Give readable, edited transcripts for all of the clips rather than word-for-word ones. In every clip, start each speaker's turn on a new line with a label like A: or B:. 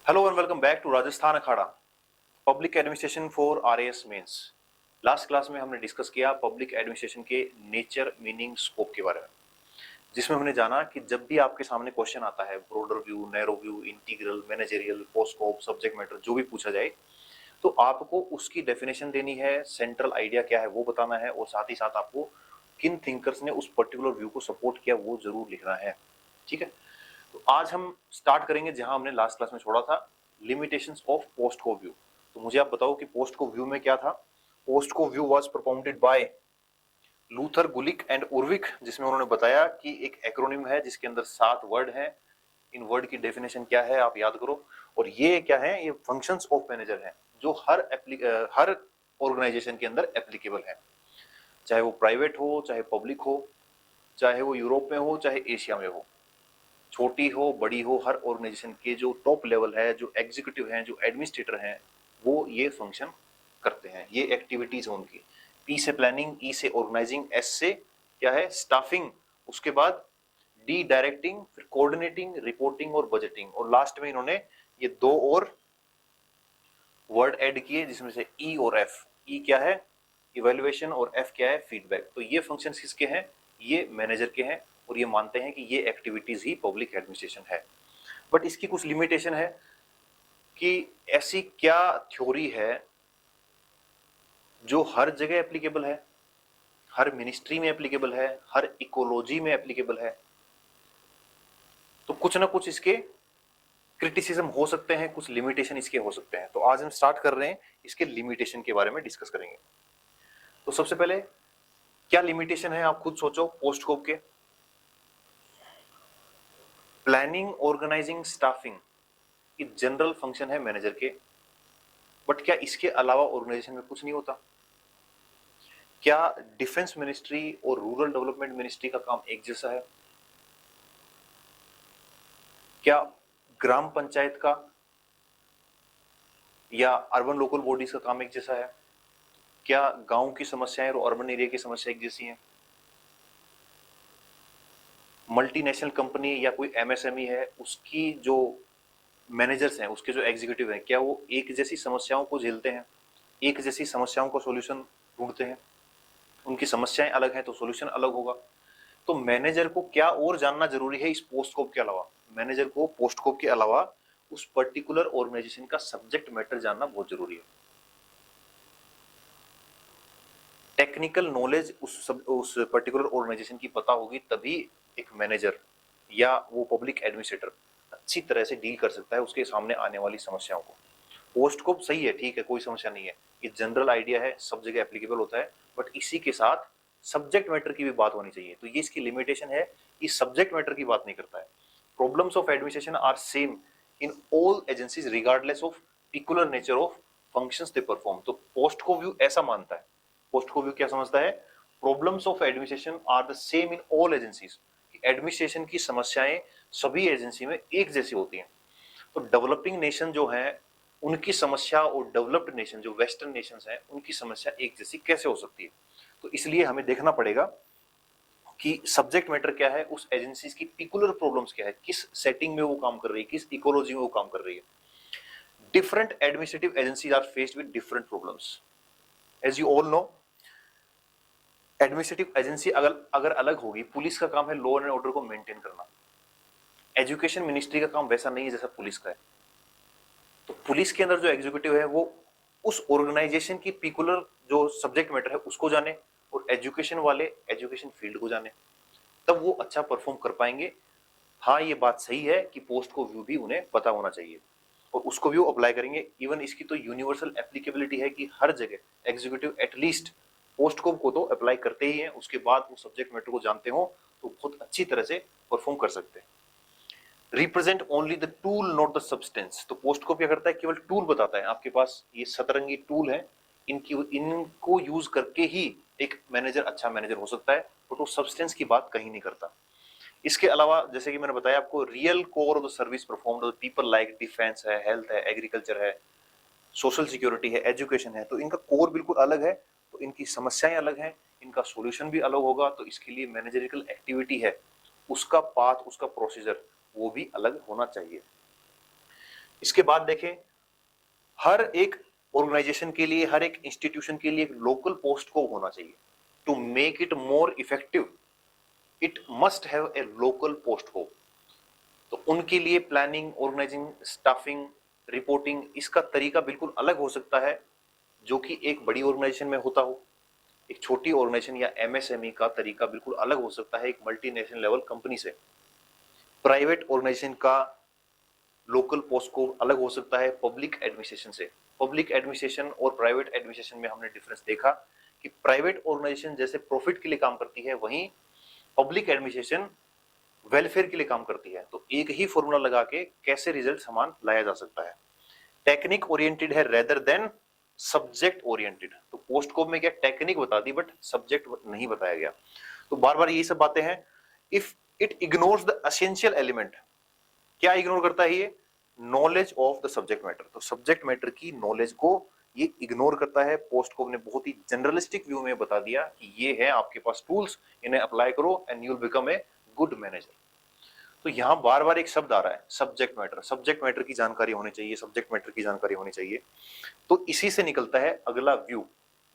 A: Hello and welcome back to Rajasthan Akhada public administration for RAS mains. Last class में हमने discuss किया public administration के nature, meaning, scope के बारे में, जिसमें हमने जाना कि जब भी आपके सामने क्वेश्चन आता है broader view, narrow view, integral, managerial, post scope, subject matter, जो भी पूछा जाए तो आपको उसकी डेफिनेशन देनी है, सेंट्रल आइडिया क्या है वो बताना है, और साथ ही साथ आपको किन थिंकर्स ने उस पर्टिकुलर व्यू को सपोर्ट किया वो जरूर लिखना है। ठीक है, तो आज हम स्टार्ट करेंगे जहां हमने लास्ट क्लास में छोड़ा था, लिमिटेशंस ऑफ पोस्ट को व्यू। तो मुझे आप बताओ कि पोस्ट को व्यू में क्या था। POSDCORB view was propounded by Luther, Gulick and Urwick, जिसमें उन्होंने बताया कि एक एक्रोनिम है जिसके अंदर 7 वर्ड है। इन वर्ड की डेफिनेशन क्या है आप याद करो, और ये क्या है, ये फंक्शंस ऑफ मैनेजर है जो हर ऑर्गेनाइजेशन के अंदर एप्लीकेबल है, चाहे वो प्राइवेट हो, चाहे पब्लिक हो, चाहे वो यूरोप में हो, चाहे एशिया में हो, छोटी हो बड़ी हो, हर ऑर्गेनाइजेशन के जो टॉप लेवल है, जो एग्जीक्यूटिव हैं, जो एडमिनिस्ट्रेटर हैं, वो ये फंक्शन करते हैं, ये एक्टिविटीज है उनकी। पी से प्लानिंग, ई से ऑर्गेनाइजिंग, एस से क्या है, स्टाफिंग, उसके बाद डी डायरेक्टिंग, फिर कोऑर्डिनेटिंग, रिपोर्टिंग और बजटिंग, और लास्ट में इन्होंने ये 2 और वर्ड ऐड किए जिसमें से ई और एफ। ई क्या है, इवेल्युएशन, और एफ क्या है, फीडबैक। तो ये फंक्शन किसके हैं, ये मैनेजर के हैं, और ये मानते हैं कि ये एक्टिविटीज ही पब्लिक एडमिनिस्ट्रेशन है। बट इसकी कुछ लिमिटेशन है कि ऐसी क्या थ्योरी है जो हर जगह एप्लीकेबल है, हर मिनिस्ट्री में एप्लीकेबल है, हर इकोलॉजी में एप्लीकेबल है। तो कुछ ना कुछ इसके क्रिटिसिज्म हो सकते हैं, कुछ लिमिटेशन इसके हो सकते हैं। तो आज हम स्टार्ट कर रहे हैं इसके लिमिटेशन के बारे में डिस्कस करेंगे। तो सबसे पहले क्या लिमिटेशन है आप खुद सोचो पोस्ट कोप के। प्लानिंग, ऑर्गेनाइजिंग, स्टाफिंग ये जनरल फंक्शन है मैनेजर के, बट क्या इसके अलावा ऑर्गेनाइजेशन में कुछ नहीं होता? क्या डिफेंस मिनिस्ट्री और रूरल डेवलपमेंट मिनिस्ट्री का काम एक जैसा है? क्या ग्राम पंचायत का या अर्बन लोकल बॉडीज का काम एक जैसा है? क्या गांव की समस्याएं और अर्बन एरिया की समस्या एक जैसी हैं? मल्टीनेशनल कंपनी या कोई एमएसएमई है, उसकी जो मैनेजर्स हैं, उसके जो एग्जीक्यूटिव हैं, क्या वो एक जैसी समस्याओं को झेलते हैं, एक जैसी समस्याओं का सॉल्यूशन ढूंढते हैं? उनकी समस्याएं अलग हैं तो सॉल्यूशन अलग होगा। तो मैनेजर को क्या और जानना जरूरी है इस पोस्टकोप के अलावा? मैनेजर को पोस्टकोप के अलावा उस पर्टिकुलर ऑर्गेनाइजेशन का सब्जेक्ट मैटर जानना बहुत जरूरी है। टेक्निकल नॉलेज उस पर्टिकुलर ऑर्गेनाइजेशन की पता होगी, तभी एक मैनेजर या वो पब्लिक एडमिनिस्ट्रेटर अच्छी तरह से डील कर सकता है उसके सामने आने वाली समस्याओं को। पोस्टकोप सही है, ठीक है, कोई समस्या नहीं है, ये जनरल आइडिया है, सब जगह एप्लीकेबल होता है, बट इसी के साथ सब्जेक्ट मैटर की भी बात होनी चाहिए। तो ये इसकी लिमिटेशन है, ये सब्जेक्ट मैटर की बात नहीं करता है। Problems of administration are same in all agencies regardless of peculiar nature of functions they perform. तो पोस्ट को व्यू ऐसा मानता है, पोस्ट को व्यू क्या समझता है, problems of administration are the same in all agencies. Administration की समस्याएं सभी एजेंसी में एक जैसी होती हैं। तो डेवलपिंग नेशन जो है उनकी समस्या और डेवलप्ड नेशन जो वेस्टर्न नेशंस हैं उनकी समस्या एक जैसी कैसे हो सकती है? तो इसलिए हमें देखना पड़ेगा कि सब्जेक्ट मैटर क्या है, उस एजेंसीज की पिकुलर प्रॉब्लम्स क्या है, किस सेटिंग में वो काम कर रही है, किस इकोलॉजी में वो काम कर रही है। Different administrative agencies are faced with different problems. As you all know, administrative agency अगर अगर अलग होगी, पुलिस का काम है लॉ एंड ऑर्डर को मेंटेन करना, एजुकेशन मिनिस्ट्री का काम वैसा नहीं है जैसा पुलिस का है। तो पुलिस के अंदर जो एग्जीक्यूटिव है वो उस ऑर्गेनाइजेशन की पिकुलर जो सब्जेक्ट मैटर है उसको जाने, और एजुकेशन वाले एजुकेशन फील्ड को जाने, तब वो अच्छा परफॉर्म कर पाएंगे। हाँ, ये बात सही है कि पोस्ट को व्यू भी उन्हें पता होना चाहिए और उसको भी वो अप्लाई करेंगे। इवन इसकी तो यूनिवर्सल एप्लीकेबिलिटी है कि हर जगह एग्जीक्यूटिव एटलीस्ट पोस्ट को तो अप्लाई करते ही हैं, उसके बाद वो सब्जेक्ट मैटर को जानते हो तो बहुत अच्छी तरह से परफॉर्म कर सकते हैं। Represent only the tool not the substance. तो पोस्ट को क्या करता है, केवल टूल बताता है। आपके पास ये सतरंगी टूल है, इनको यूज करके ही एक मैनेजर अच्छा मैनेजर हो सकता है, बट वो सब्सटेंस की बात कहीं नहीं करता। इसके अलावा जैसे कि मैंने बताया आपको, real core of the service performed people like defence है, हेल्थ है, एग्रीकल्चर है, सोशल सिक्योरिटी है, एजुकेशन है, तो इनका कोर बिल्कुल अलग है, तो इनकी समस्याएं अलग हैं, इनका सॉल्यूशन भी अलग होगा। तो इसके लिए मैनेजरियल एक्टिविटी है, उसका पाथ, उसका प्रोसीजर वो भी अलग होना चाहिए। इसके बाद देखें, हर एक ऑर्गेनाइजेशन के लिए, हर एक इंस्टीट्यूशन के लिए एक लोकल पोस्ट को होना चाहिए। To make it more effective it must have a local POSDCORB. तो उनके लिए प्लानिंग, ऑर्गेनाइजिंग, स्टाफिंग, रिपोर्टिंग, इसका तरीका बिल्कुल अलग हो सकता है जो कि एक बड़ी ऑर्गेनाइजेशन में होता हो। एक छोटी ऑर्गेनाइजेशन या एमएसएमई का तरीका बिल्कुल अलग हो सकता है एक मल्टीनेशनल लेवल कंपनी से। प्राइवेट ऑर्गेनाइजेशन का लोकल पोस्ट को अलग हो सकता है पब्लिक एडमिनिस्ट्रेशन से। पब्लिक एडमिनिस्ट्रेशन और प्राइवेट एडमिनिस्ट्रेशन में हमने डिफरेंस देखा कि प्राइवेट ऑर्गेनाइजेशन जैसे प्रॉफिट के लिए काम करती है, वहीं पब्लिक एडमिनिस्ट्रेशन वेलफेयर के लिए काम करती है। तो एक ही फॉर्मूला लगा के कैसे रिजल्ट समान लाया जा सकता है। टेक्निक ओरिएंटेड है रेदर देन सब्जेक्ट ओरिएंटेड। तो पोस्ट कोप में क्या टेक्निक बता दी बट सब्जेक्ट नहीं बताया गया। तो बार बार यही सब बातें हैं। If it ignores the essential element, क्या इग्नोर करता है ये? Knowledge of the subject matter. तो सब्जेक्ट मैटर की नॉलेज को ये इग्नोर करता है। पोस्ट कोप ने बहुत ही जनरलिस्टिक व्यू में बता दिया कि ये है आपके पास टूल्स, इन्हें अप्लाई करो and you will become a good manager. तो यहां बार बार एक शब्द आ रहा है सब्जेक्ट मैटर। सब्जेक्ट मैटर की जानकारी होनी चाहिए, सब्जेक्ट मैटर की जानकारी होनी चाहिए। तो इसी से निकलता है अगला व्यू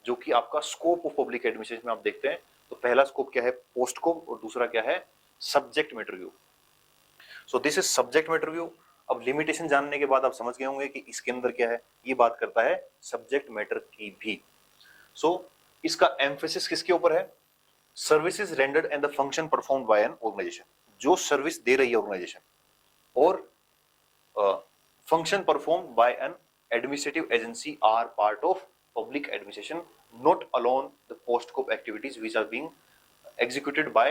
A: जो कि आपका स्कोप ऑफ पब्लिक एडमिनिस्ट्रेशन में आप देखते हैं। तो पहला स्कोप क्या है? पोस्ट स्कोप, और दूसरा क्या है? Subject matter view. So this is subject matter view. अब लिमिटेशन जानने के बाद आप समझ गए होंगे कि इसके अंदर क्या है। ये बात करता है सब्जेक्ट मैटर की भी। सो इसका एम्फेसिस किसके ऊपर है? Services rendered and the function performed by an organisation. जो सर्विस दे रही है ऑर्गेनाइजेशन और function performed by an administrative agency are part of public administration, not alone the post-scope activities which are being executed by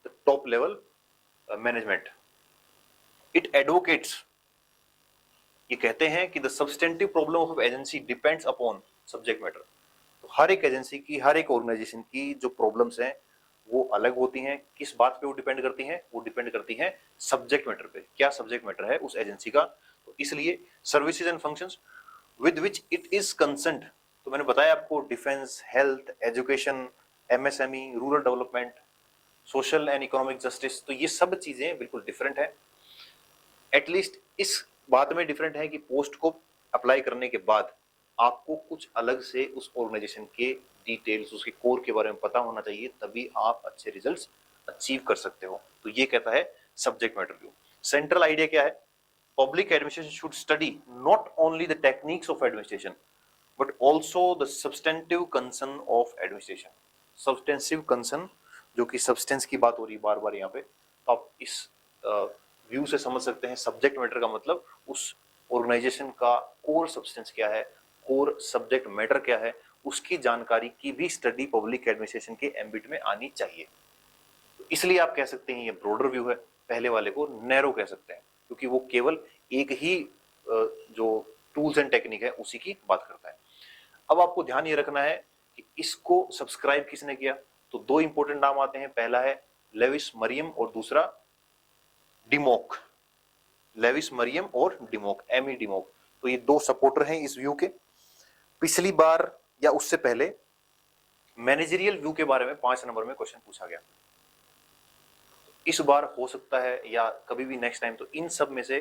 A: the top level management. It advocates, ये कहते हैं कि the substantive problem of agency depends upon subject matter. तो हर एक agency की, हर एक organisation की जो प्रॉब्लम्स हैं वो अलग होती हैं। किस बात पे वो डिपेंड करती हैं? वो डिपेंड करती हैं सब्जेक्ट मैटर पे। क्या सब्जेक्ट मैटर है उस एजेंसी का? तो इसलिए services and functions with which it is concerned, तो मैंने बताया आपको, defence, health, education, MSME, rural development, social and economic justice, तो ये सब चीजें बिल्कुल डिफरेंट है। एटलीस्ट इस बात में डिफरेंट है कि पोस्ट को अप्लाई करने के बाद आपको कुछ अलग से उस ऑर्गेनाइजेशन के डिटेल्स, उसके कोर के बारे में पता होना चाहिए, तभी आप अच्छे रिजल्ट्स अचीव कर सकते हो। तो ये कहता है subject matter view. Central idea क्या है? Public administration should study not only the techniques of administration but also the substantive concern of administration. Substantive concern, जो कि substance की बात हो रही है बार बार यहाँ पे, तो आप इस व्यू से समझ सकते हैं सब्जेक्ट मैटर का मतलब उस ऑर्गेनाइजेशन का कोर सब्सटेंस क्या है, कोर सब्जेक्ट मैटर क्या है, उसकी जानकारी की भी स्टडी पब्लिक एडमिनिस्ट्रेशन के एम्बिट में आनी चाहिए। इसलिए आप कह सकते हैं ये ब्रॉडर व्यू है, पहले वाले को नैरो कह सकते हैं क्योंकि वो केवल एक ही जो टूल्स एंड टेक्निक है उसी की बात करता है। अब आपको ध्यान ये रखना है कि इसको सब्सक्राइब किसने किया। तो दो इंपॉर्टेंट नाम आते हैं, पहला है लेविस मरियम और दूसरा डिमोक। लेविस मरियम और डिमोक, एमी डिमोक, तो ये दो सपोर्टर हैं इस व्यू के। पिछली बार या उससे पहले मैनेजरियल व्यू के बारे में 5 नंबर में क्वेश्चन पूछा गया। इस बार हो सकता है या कभी भी नेक्स्ट टाइम, तो इन सब में से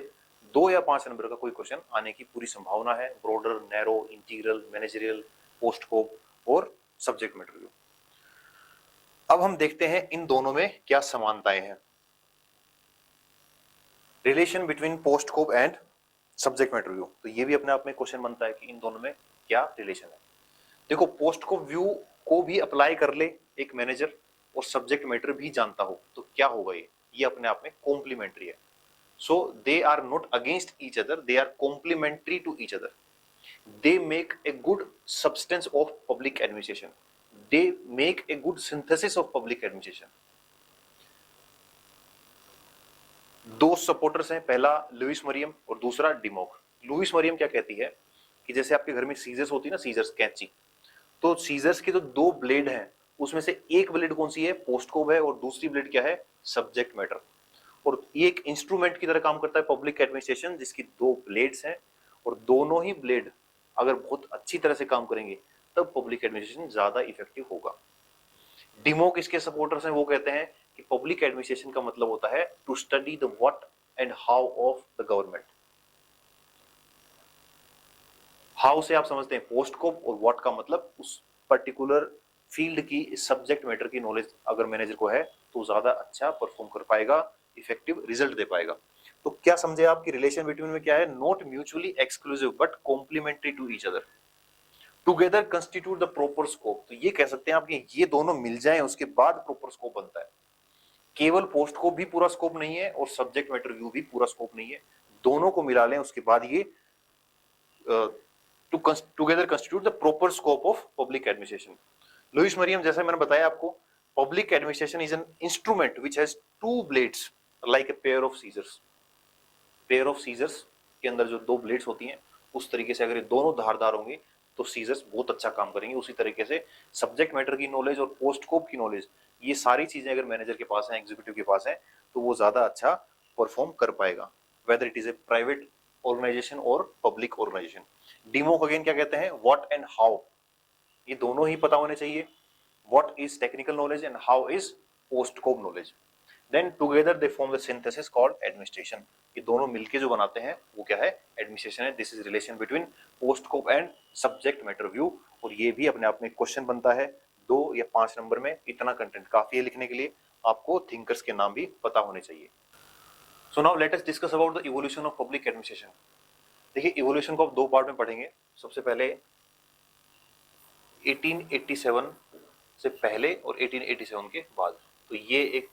A: 2 या 5 नंबर का कोई क्वेश्चन आने की पूरी संभावना है। Broader, narrow, integral, managerial, post scope और सब्जेक्ट मैटर व्यू। अब हम देखते हैं इन दोनों में क्या समानताएं हैं। Relation between post scope and subject matter view, तो ये भी अपने आप में क्वेश्चन बनता है कि इन दोनों में क्या रिलेशन है। देखो, पोस्ट स्कोप व्यू को भी अप्लाई कर ले एक मैनेजर और सब्जेक्ट मैटर भी जानता हो तो क्या होगा, ये अपने आप में कॉम्प्लीमेंट्री है। So they are not against each other, they are complementary to each other. They make a good substance of public administration. They make a good synthesis of public administration. दो सपोर्टर्स हैं, पहला Louis Maryam और दूसरा डिमोक। Louis Maryam क्या कहती है कि जैसे आपके घर में सीजर्स होती है ना, सीजर्स, कैंची, तो सीजर्स के जो 2 ब्लेड हैं उसमें से एक ब्लेड कौन सी है? पोस्ट कोप है, और दूसरी ब्लेड क्या है? Subject matter. और ये एक इंस्ट्रूमेंट की तरह काम करता है पब्लिक एडमिनिस्ट्रेशन, जिसकी 2 ब्लेड्स हैं, और दोनों ही ब्लेड अगर बहुत अच्छी तरह से काम करेंगे तब पब्लिक एडमिनिस्ट्रेशन ज्यादा इफेक्टिव होगा। डिमोक इसके सपोर्टर्स हैं, वो कहते हैं कि पब्लिक एडमिनिस्ट्रेशन का मतलब होता है to study the what and how of the government. How से आप समझते हैं पोस्ट स्कोप, और व्हाट का मतलब उस पर्टिकुलर फील्ड की सब्जेक्ट मैटर की नॉलेज अगर मैनेजर को है तो ज्यादा अच्छा परफॉर्म कर पाएगा, इफेक्टिव रिजल्ट दे पाएगा। तो क्या समझे आपकी रिलेशन बिटवीन में क्या है, not mutually exclusive but complementary to each other, together constitute the proper scope. तो ये कह सकते हैं आप कि ये दोनों मिल जाएं उसके बाद प्रॉपर स्कोप बनता है। केवल पोस्ट स्कोप भी पूरा स्कोप नहीं है और सब्जेक्ट मैटर व्यू भी पूरा स्कोप नहीं है, दोनों को मिला लें उसके बाद ये together constitute the proper scope of public administration. Lewis Meriam, जैसे मैंने बताया आपको, public administration is an instrument which has two blades like a pair of scissors. Pair of scissors के अंदर जो दो ब्लेड्स होती हैं उस तरीके से अगर ये दोनों धारदार होंगे तो सीजर्स बहुत अच्छा काम करेंगे। उसी तरीके से सब्जेक्ट मैटर की नॉलेज और पोस्ट स्कोप की नॉलेज, ये सारी चीजें अगर मैनेजर के पास है, एग्जीक्यूटिव के पास है, तो वो ज्यादा अच्छा परफॉर्म कर पाएगा, whether it is a private organisation और पब्लिक ऑर्गेनाइजेशन। डीमोक अगेन क्या कहते हैं, व्हाट एंड हाउ, ये दोनों ही पता होने चाहिए। What is technical knowledge and how is POSDCORB knowledge. Then together they form the synthesis called administration. ये दोनों मिलके जो बनाते हैं वो क्या है, एडमिनिस्ट्रेशन है। This is relation between post scope and subject matter view. और ये भी अपने आप में क्वेश्चन बनता है 2 या 5 नंबर में, इतना कंटेंट काफी है लिखने के लिए। आपको थिंकर्स के नाम भी पता होने चाहिए। So now let us discuss about the evolution of public administration. देखिए इवोल्यूशन को आप 2 पार्ट में पढ़ेंगे। सबसे पहले 1887 से पहले और 1887 के बाद। तो ये एक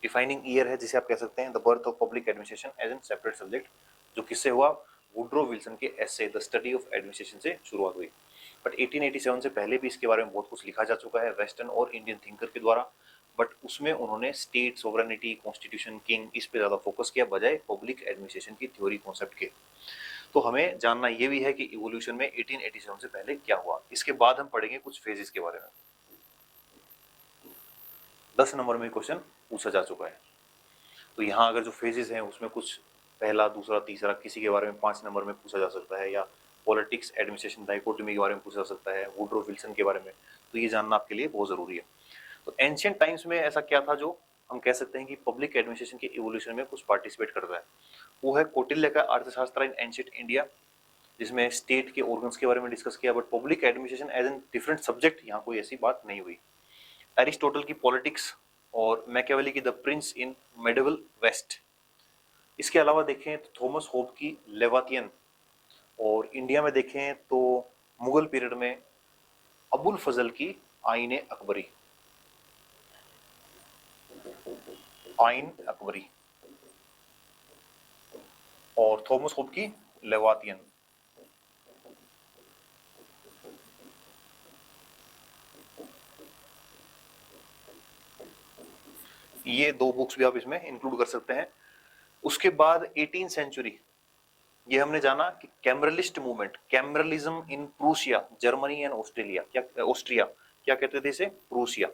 A: डिफाइनिंग ईयर है जिसे आप कह सकते हैं the birth of public administration as an separate subject, जो किससे हुआ, वुड्रो विल्सन के essay the study of administration से शुरुआत हुई। बट 1887 से पहले भी इसके बारे में बहुत कुछ लिखा जा चुका है वेस्टर्न और इंडियन थिंकर के द्वारा, बट उसमें उन्होंने स्टेट सोवरेनिटी, कॉन्स्टिट्यूशन, किंग, इस पे ज्यादा फोकस किया बजाय पब्लिक एडमिनिस्ट्रेशन की थ्योरी कॉन्सेप्ट के। तो हमें जानना यह भी है कि इवोल्यूशन में 1887 से पहले क्या हुआ। इसके बाद हम पढ़ेंगे कुछ फेजेस के बारे में। 10 नंबर में क्वेश्चन पूछा जा चुका है। तो यहाँ अगर जो फेजेस हैं उसमें कुछ पहला, दूसरा, तीसरा, किसी के बारे में 5 नंबर में पूछा जा सकता है, या पॉलिटिक्स एडमिनिस्ट्रेशन डाइकोटोमी के बारे में पूछा जा सकता है, वुड्रो विल्सन के बारे में। तो ये जानना आपके लिए बहुत जरूरी है। तो एंशियंट टाइम्स में ऐसा क्या था जो हम कह सकते हैं कि पब्लिक एडमिनिस्ट्रेशन के इवोल्यूशन में कुछ पार्टिसिपेट कर रहा है, वो है कौटिल्य का अर्थशास्त्र इन एंशियंट इंडिया, जिसमें स्टेट के ऑर्गन्स के बारे में डिस्कस किया, but public administration as an different subject यहाँ कोई ऐसी बात नहीं हुई। एरिस्टोटल की पॉलिटिक्स और मैकियावेली की the Prince in medieval West. इसके अलावा देखें तो थॉमस होब की लेवातियन, और इंडिया में देखें तो मुगल पीरियड में अबुल फजल की आईन अकबरी, आईन अकबरी, और थॉमस होब की लेवातियन। ये 2 बुक्स भी आप इसमें इंक्लूड कर सकते हैं। उसके बाद 18th सेंचुरी, ये हमने जाना कि cameralist movement, cameralism in Prussia, Germany and Australia, क्या ऑस्ट्रिया, क्या कहते थे इसे, प्रूसिया,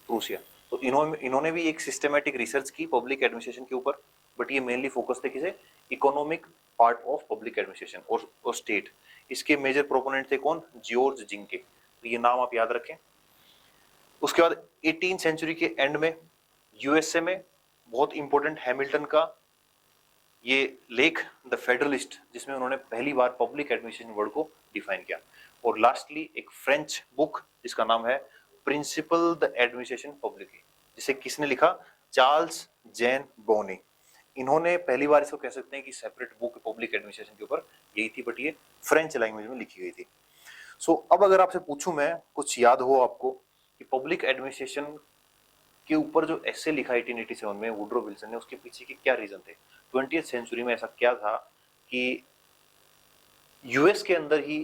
A: प्रूसिया। तो इन्होंने भी एक सिस्टमैटिक रिसर्च की पब्लिक एडमिनिस्ट्रेशन के ऊपर, बट ये मेनली फोकस थे किसे, economic part of public administration और स्टेट। इसके मेजर प्रोपोनेंट थे कौन, जॉर्ज जिंके। तो ये नाम आप याद रखें। उसके बाद 18th सेंचुरी के एंड में यूएसए में बहुत इंपॉर्टेंट हैमिल्टन का ये लेख द फेडरलिस्ट, जिसमें उन्होंने पहली बार पब्लिक एडमिनिस्ट्रेशन वर्ड को डिफाइन किया। और लास्टली एक फ्रेंच बुक जिसका नाम है प्रिंसिपल द एडमिनिस्ट्रेशन पब्लिक, जिसे किसने लिखा, चार्ल्स जेन बोने। इन्होंने पहली बार इसको कह सकते हैं कि सेपरेट बुक पब्लिक एडमिनिस्ट्रेशन के ऊपर यही थी, बट ये फ्रेंच लैंग्वेज में लिखी गई थी। सो अब अगर आपसे पूछूं मैं, कुछ याद हो आपको कि पब्लिक एडमिनिस्ट्रेशन के ऊपर जो एसे लिखा 1887 में वुड्रो विल्सन ने, उसके पीछे के क्या रीजन थे। 20th सेंचुरी में ऐसा क्या था कि यूएस के अंदर ही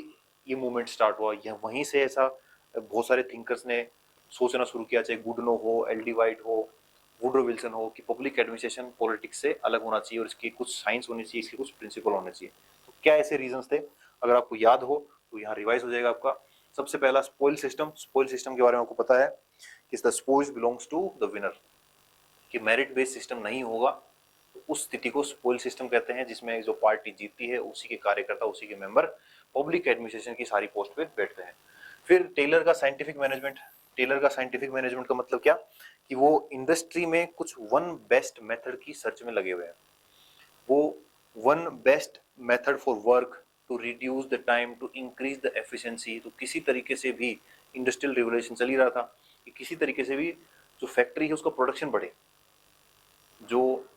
A: ये मूवमेंट स्टार्ट हुआ, या वहीं से ऐसा बहुत सारे थिंकर्स ने सोचना शुरू किया, चाहे गुडनो हो, एल डी वाइट हो, वुड्रो विल्सन हो, कि पब्लिक एडमिनिस्ट्रेशन पॉलिटिक्स से अलग होना चाहिए और इसकी कुछ साइंस होनी चाहिए, इसके कुछ प्रिंसिपल होने चाहिए। तो क्या ऐसे रीजंस थे, अगर आपको याद हो तो यहाँ रिवाइज हो जाएगा आपका। सबसे पहला स्पॉइल सिस्टम। स्पॉइल सिस्टम के बारे में आपको पता है कि the spoils belongs to the winner, कि मेरिट बेस्ड सिस्टम नहीं होगा तो उस स्थिति को स्पॉइल सिस्टम कहते हैं, जिसमें जो पार्टी जीतती है उसी के कार्यकर्ता, उसी के मेंबर पब्लिक एडमिनिस्ट्रेशन की सारी पोस्ट पे बैठते हैं। फिर टेलर का साइंटिफिक मैनेजमेंट। टेलर का साइंटिफिक मैनेजमेंट का मतलब क्या, कि वो इंडस्ट्री में कुछ वन बेस्ट मेथड की सर्च में लगे हुए हैं। वो one best method for work, to reduce the time, to increase the efficiency. तो किसी तरीके से भी इंडस्ट्रियल रिवोल्यूशन चल ही रहा था कि किसी तरीके से भी जो फैक्ट्री है उसका प्रोडक्शन बढ़े, जो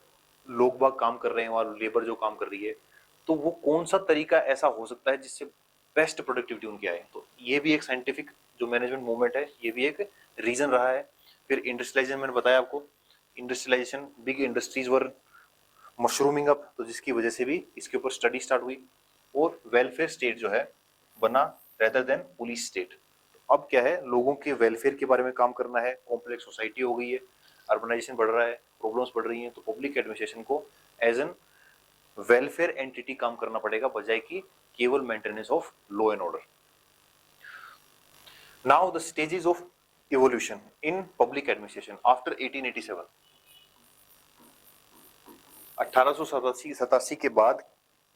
A: लोग बाग काम कर रहे हैं और लेबर जो काम कर रही है, तो वो कौन सा तरीका ऐसा हो सकता है जिससे बेस्ट प्रोडक्टिविटी उनकी आए। तो ये भी एक साइंटिफिक जो मैनेजमेंट मूवमेंट है, ये भी एक रीजन रहा है। फिर इंडस्ट्रियलाइजेशन, मैंने बताया आपको, industrialisation, big industries were mushrooming up, तो जिसकी वजह से भी इसके ऊपर स्टडी स्टार्ट हुई। और वेलफेयर स्टेट जो है बना रेदर देन पुलिस स्टेट। अब क्या है, लोगों के वेलफेयर के बारे में काम करना है, कॉम्प्लेक्स सोसाइटी हो गई है, अर्बनाइजेशन बढ़ रहा है, प्रॉब्लम्स बढ़ रही हैं, तो पब्लिक एडमिनिस्ट्रेशन को एज एन वेलफेयर एंटिटी काम करना पड़ेगा, बजाय कि केवल maintenance of law and order. Now the stages of evolution in public administration after 1887। 1887 के बाद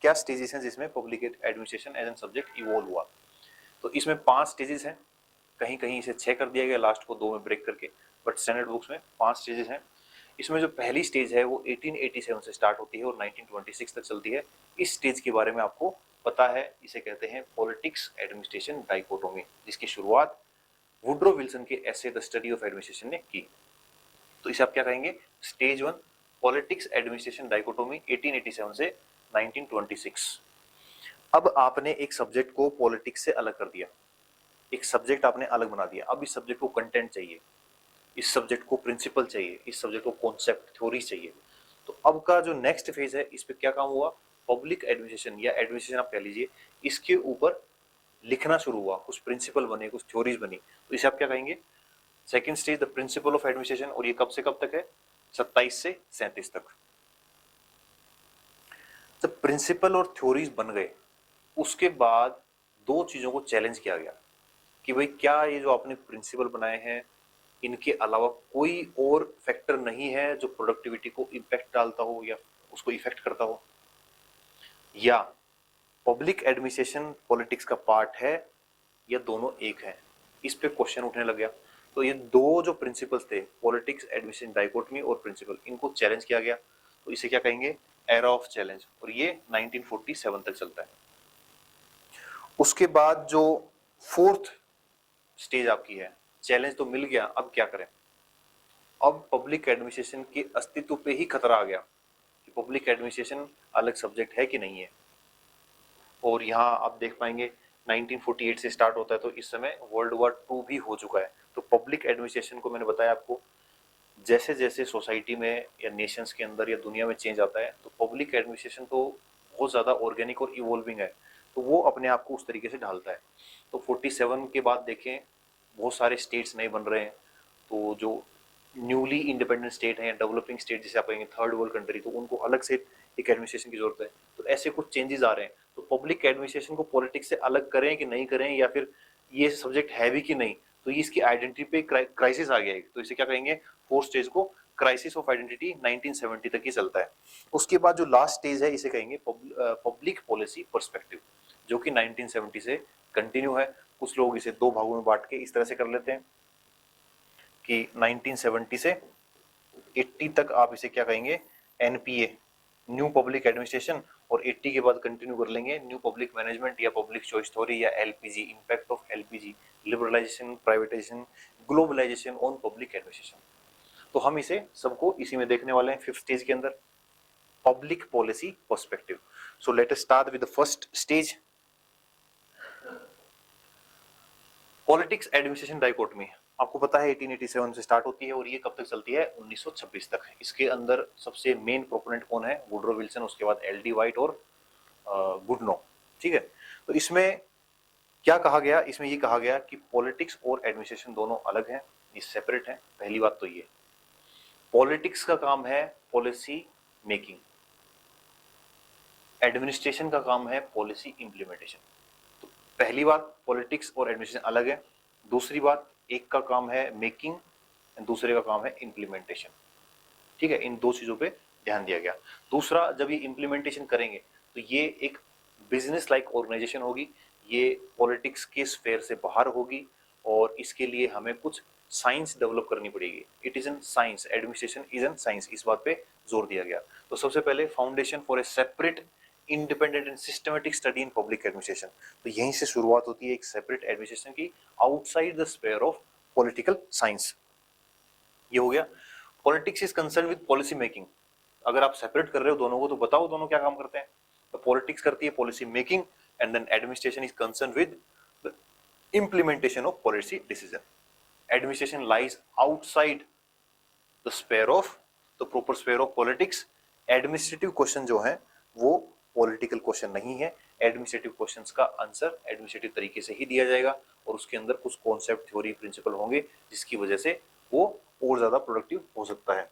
A: क्या स्टेजेस हैं जिसमें public administration as an subject evolve हुआ। तो इसमें 5 स्टेजेस हैं, कहीं कहीं इसे 6 कर दिया गया, लास्ट को 2 में ब्रेक करके, बट स्टैंडर्ड बुक्स में 5 स्टेजेस हैं। इसमें जो पहली स्टेज है वो 1887 से स्टार्ट होती है और 1926 तक चलती है। इस स्टेज के बारे में आपको पता है, इसे कहते हैं पॉलिटिक्स एडमिनिस्ट्रेशन डाइकोटोमी, जिसकी शुरुआत वुड्रो विल्सन के essay the study of administration ने की। तो इसे आप क्या कहेंगे, स्टेज 1 पॉलिटिक्स एडमिनिस्ट्रेशन डाइकोटोमी 1887 से 1926। अब आपने एक सब्जेक्ट को पॉलिटिक्स से अलग कर दिया, एक सब्जेक्ट आपने अलग बना दिया। अब इस सब्जेक्ट को कंटेंट चाहिए, इस सब्जेक्ट को प्रिंसिपल चाहिए, इस सब्जेक्ट को कॉन्सेप्ट थ्योरी चाहिए। तो अब का जो नेक्स्ट फेज है, इस पे क्या काम हुआ, पब्लिक एडमिनिस्ट्रेशन या एडमिनिस्ट्रेशन आप कह लीजिए, इसके ऊपर लिखना शुरू हुआ, कुछ प्रिंसिपल बने, कुछ थ्योरीज बनी। तो इसे आप क्या कहेंगे, second stage the principal of administration. और ये कब से कब तक है, 27 से 37 तक। जब प्रिंसिपल और थ्योरीज बन गए, उसके बाद 2 चीजों को चैलेंज किया गया कि भाई क्या ये जो आपने प्रिंसिपल बनाए हैं, इनके अलावा कोई और फैक्टर नहीं है जो प्रोडक्टिविटी को इम्पैक्ट डालता हो या उसको इफेक्ट करता हो, या पब्लिक एडमिनिस्ट्रेशन पॉलिटिक्स का पार्ट है, या दोनों एक है। इस पे क्वेश्चन उठने लग गया। तो ये 2 जो प्रिंसिपल्स थे, पॉलिटिक्स एडमिनिस्ट्रेशन डाइकोटमी और प्रिंसिपल, इनको चैलेंज किया गया। तो इसे क्या कहेंगे, एरा ऑफ चैलेंज, और ये 1947 तक चलता है। उसके बाद जो 4th स्टेज आपकी है, चैलेंज तो मिल गया, अब क्या करें। अब पब्लिक एडमिनिस्ट्रेशन के अस्तित्व पे ही खतरा आ गया कि पब्लिक एडमिनिस्ट्रेशन अलग सब्जेक्ट है कि नहीं है। और यहाँ आप देख पाएंगे 1948 से स्टार्ट होता है, तो इस समय वर्ल्ड वॉर 2 भी हो चुका है। तो पब्लिक एडमिनिस्ट्रेशन को मैंने बताया आपको, जैसे जैसे सोसाइटी में या नेशंस के अंदर या दुनिया में चेंज आता है, तो पब्लिक एडमिनिस्ट्रेशन तो बहुत ज़्यादा ऑर्गेनिक और इवॉल्विंग है, तो वो अपने आप को उस तरीके से ढालता है। तो 47 के बाद देखें, बहुत सारे स्टेट्स नए बन रहे हैं। तो जो न्यूली इंडिपेंडेंट स्टेट है या डेवलपिंग स्टेट जिसे आप कहेंगे, थर्ड वर्ल्ड कंट्री, तो उनको अलग से एक एडमिनिस्ट्रेशन की जरूरत है। तो ऐसे कुछ चेंजेस आ रहे हैं। तो पब्लिक एडमिनिस्ट्रेशन को पॉलिटिक्स से अलग करें कि नहीं करें, या फिर ये सब्जेक्ट है भी कि नहीं, तो ये इसकी आइडेंटिटी पे क्राइसिस आ गया है। तो इसे क्या कहेंगे, 4th स्टेज को क्राइसिस ऑफ आइडेंटिटी 1970 तक ही चलता है। उसके बाद जो लास्ट स्टेज है, इसे कहेंगे पब्लिक पॉलिसी पर्सपेक्टिव, जो कि 1970 से कंटिन्यू है। कुछ लोग इसे 2 भागों में बांट के इस तरह से कर लेते हैं कि 1970 से 80 तक आप इसे क्या कहेंगे, एनपीए, न्यू पब्लिक एडमिनिस्ट्रेशन, और 80 के बाद कंटिन्यू कर लेंगे न्यू पब्लिक मैनेजमेंट या पब्लिक चॉइस थ्योरी या LPG, impact of LPG, liberalisation, privatisation, globalisation on public administration. तो हम इसे सबको इसी में देखने वाले हैं 5th स्टेज के अंदर, public policy perspective. So let us start with the first stage, politics administration dichotomy. आपको पता है 1887 से स्टार्ट होती है और ये कब तक चलती है, 1926 तक। इसके अंदर सबसे मेन प्रोपोनेंट कौन है, वुड्रो विल्सन, उसके बाद एलडी वाइट और गुडनो। ठीक है, तो इसमें क्या कहा गया, इसमें ये कहा गया कि पॉलिटिक्स और एडमिनिस्ट्रेशन दोनों अलग हैं, ये सेपरेट हैं। पहली बात तो ये, पॉलिटिक्स का काम है पॉलिसी मेकिंग, एडमिनिस्ट्रेशन का काम है पॉलिसी इंप्लीमेंटेशन। तो पहली बात, पॉलिटिक्स और एडमिनिस्ट्रेशन अलग है। दूसरी बात, एक का काम है मेकिंग, दूसरे का काम है इंप्लीमेंटेशन। ठीक है, इन 2 चीजों पे ध्यान दिया गया। दूसरा, जब ये इंप्लीमेंटेशन करेंगे तो ये एक बिजनेस लाइक ऑर्गेनाइजेशन होगी, ये पॉलिटिक्स के स्फेयर से बाहर होगी, और इसके लिए हमें कुछ साइंस डेवलप करनी पड़ेगी। It is an science, administration is N science, इस बात पे जोर दिया गया। तो सबसे पहले foundation for a separate independent and systematic study in public administration. तो यहीं से शुरुआत होती है एक सेपरेट एडमिनिस्ट्रेशन की outside the sphere of political science. ये हो गया। Politics is concern with policy making. अगर आप सेपरेट कर रहे हो दोनों को तो बताओ दोनों क्या काम करते हैं। तो पॉलिटिक्स करती है policy making and then administration is concern with the implementation of policy decision. Administration lies outside the sphere of the proper sphere of politics. Administrative question जो है वो पॉलिटिकल क्वेश्चन नहीं है। एडमिनिस्ट्रेटिव क्वेश्चंस का answer administrative तरीके से ही दिया जाएगा और उसके अंदर कुछ कॉन्सेप्ट, थ्योरी, प्रिंसिपल होंगे जिसकी वजह से वो और ज्यादा प्रोडक्टिव हो सकता है।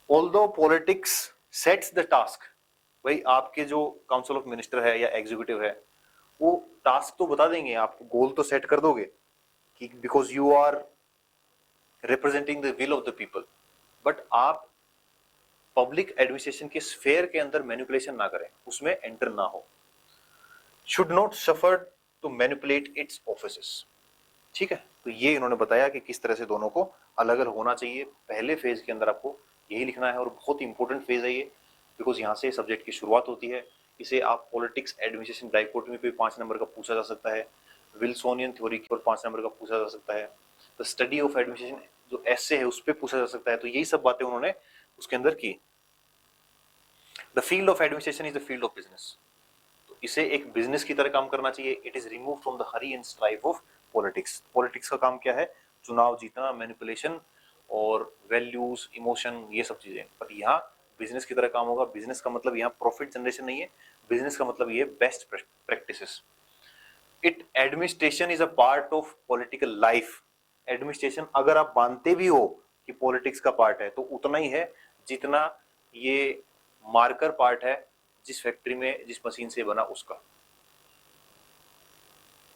A: Although politics sets the task, भाई आपके जो काउंसिल ऑफ मिनिस्टर है या एग्जीक्यूटिव है वो टास्क तो बता देंगे, आपको गोल तो सेट कर दोगे कि because you are representing the will of the people, but आप पब्लिक एडमिनिस्ट्रेशन के स्फेयर के अंदर मैनिपुलेशन ना करें, उसमें एंटर ना हो। Should not suffer to manipulate its offices. ठीक है, तो ये इन्होंने बताया कि किस तरह से दोनों को अलग अलग होना चाहिए। पहले फेज के अंदर आपको यही लिखना है और बहुत इंपॉर्टेंट फेज है ये, बिकॉज यहाँ से सब्जेक्ट की शुरुआत होती है। इसे आप पॉलिटिक्स एडमिनिस्ट्रेशन डाइकोटमी पे 5 नंबर का पूछा जा सकता है, विल्सोनियन थ्योरी के ऊपर 5 नंबर का पूछा जा सकता है, द स्टडी ऑफ एडमिनिस्ट्रेशन जो एसे है उस पर पूछा जा सकता है। तो यही सब बातें उन्होंने उसके अंदर की। The field of administration is the field of business. तो इसे एक बिजनेस की तरह काम करना चाहिए। It is remove from the Hari and strife of politics. Politics का काम क्या है? चुनाव जीतना, मैनिपुलेशन और वैल्यूज, इमोशन, ये सब चीजें। पर यहाँ बिजनेस की तरह काम होगा। बिजनेस का मतलब यहाँ प्रॉफिट जनरेशन नहीं है, बिजनेस का मतलब ये best practices. It administration is a part of political life. Administration अगर आप मानते भी हो कि पॉलिटिक्स का पार्ट है तो उतना ही है जितना ये मार्कर पार्ट है जिस फैक्ट्री में जिस मशीन से बना उसका।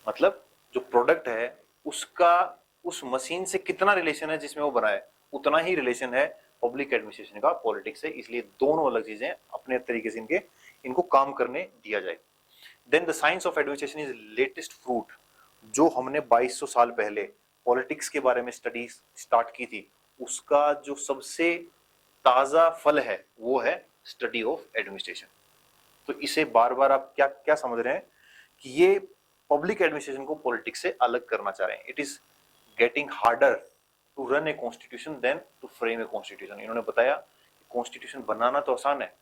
A: मतलब जो प्रोडक्ट है उसका उस मशीन से कितना रिलेशन है जिसमें वो बना है, उतना ही रिलेशन है पब्लिक एडमिनिस्ट्रेशन का पॉलिटिक्स से। इसलिए दोनों अलग चीजें अपने तरीके से इनको काम करने दिया जाए। Then the science of administration is latest fruit. जो हमने 2200 साल पहले पॉलिटिक्स के बारे में स्टडी स्टार्ट की थी उसका जो सबसे ताजा फल है वो है स्टडी ऑफ एडमिनिस्ट्रेशन। तो इसे बार बार आप क्या क्या समझ रहे हैं कि ये पब्लिक एडमिनिस्ट्रेशन को पॉलिटिक्स से अलग करना चाह रहे हैं। It is getting harder to run a constitution than to frame a constitution. इन्होंने बताया कि कॉन्स्टिट्यूशन बनाना तो आसान है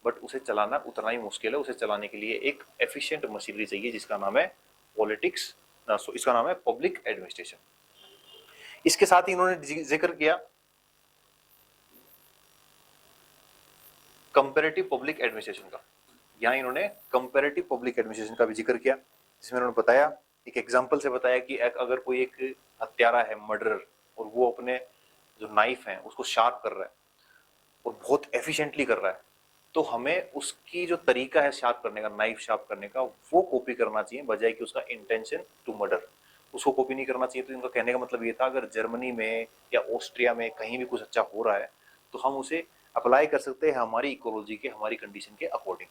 A: बट उसे चलाना उतना ही मुश्किल है। उसे चलाने के लिए एक एफिशिएंट मशीनरी चाहिए जिसका नाम है पॉलिटिक्स, इसका नाम है पब्लिक एडमिनिस्ट्रेशन। इसके साथ ही इन्होंने जिक्र किया कंपैरेटिव पब्लिक एडमिनिस्ट्रेशन का। यहाँ इन्होंने कंपैरेटिव पब्लिक एडमिनिस्ट्रेशन का भी जिक्र किया, जिसमें उन्होंने बताया, एक एग्जांपल से बताया कि अगर कोई एक हत्यारा है, मर्डरर, और वो अपने जो नाइफ है उसको शार्प कर रहा है और बहुत एफिशिएंटली कर रहा है, तो हमें उसकी जो तरीका है शार्प करने का, नाइफ शार्प करने का, वो कॉपी करना चाहिए बजाय कि उसका इंटेंशन टू मर्डर, उसको कॉपी नहीं करना चाहिए। तो इनका कहने का मतलब ये था अगर जर्मनी में या ऑस्ट्रिया में कहीं भी कुछ अच्छा हो रहा है तो हम उसे अप्लाई कर सकते हैं हमारी इकोलॉजी के, हमारी कंडीशन के अकॉर्डिंग,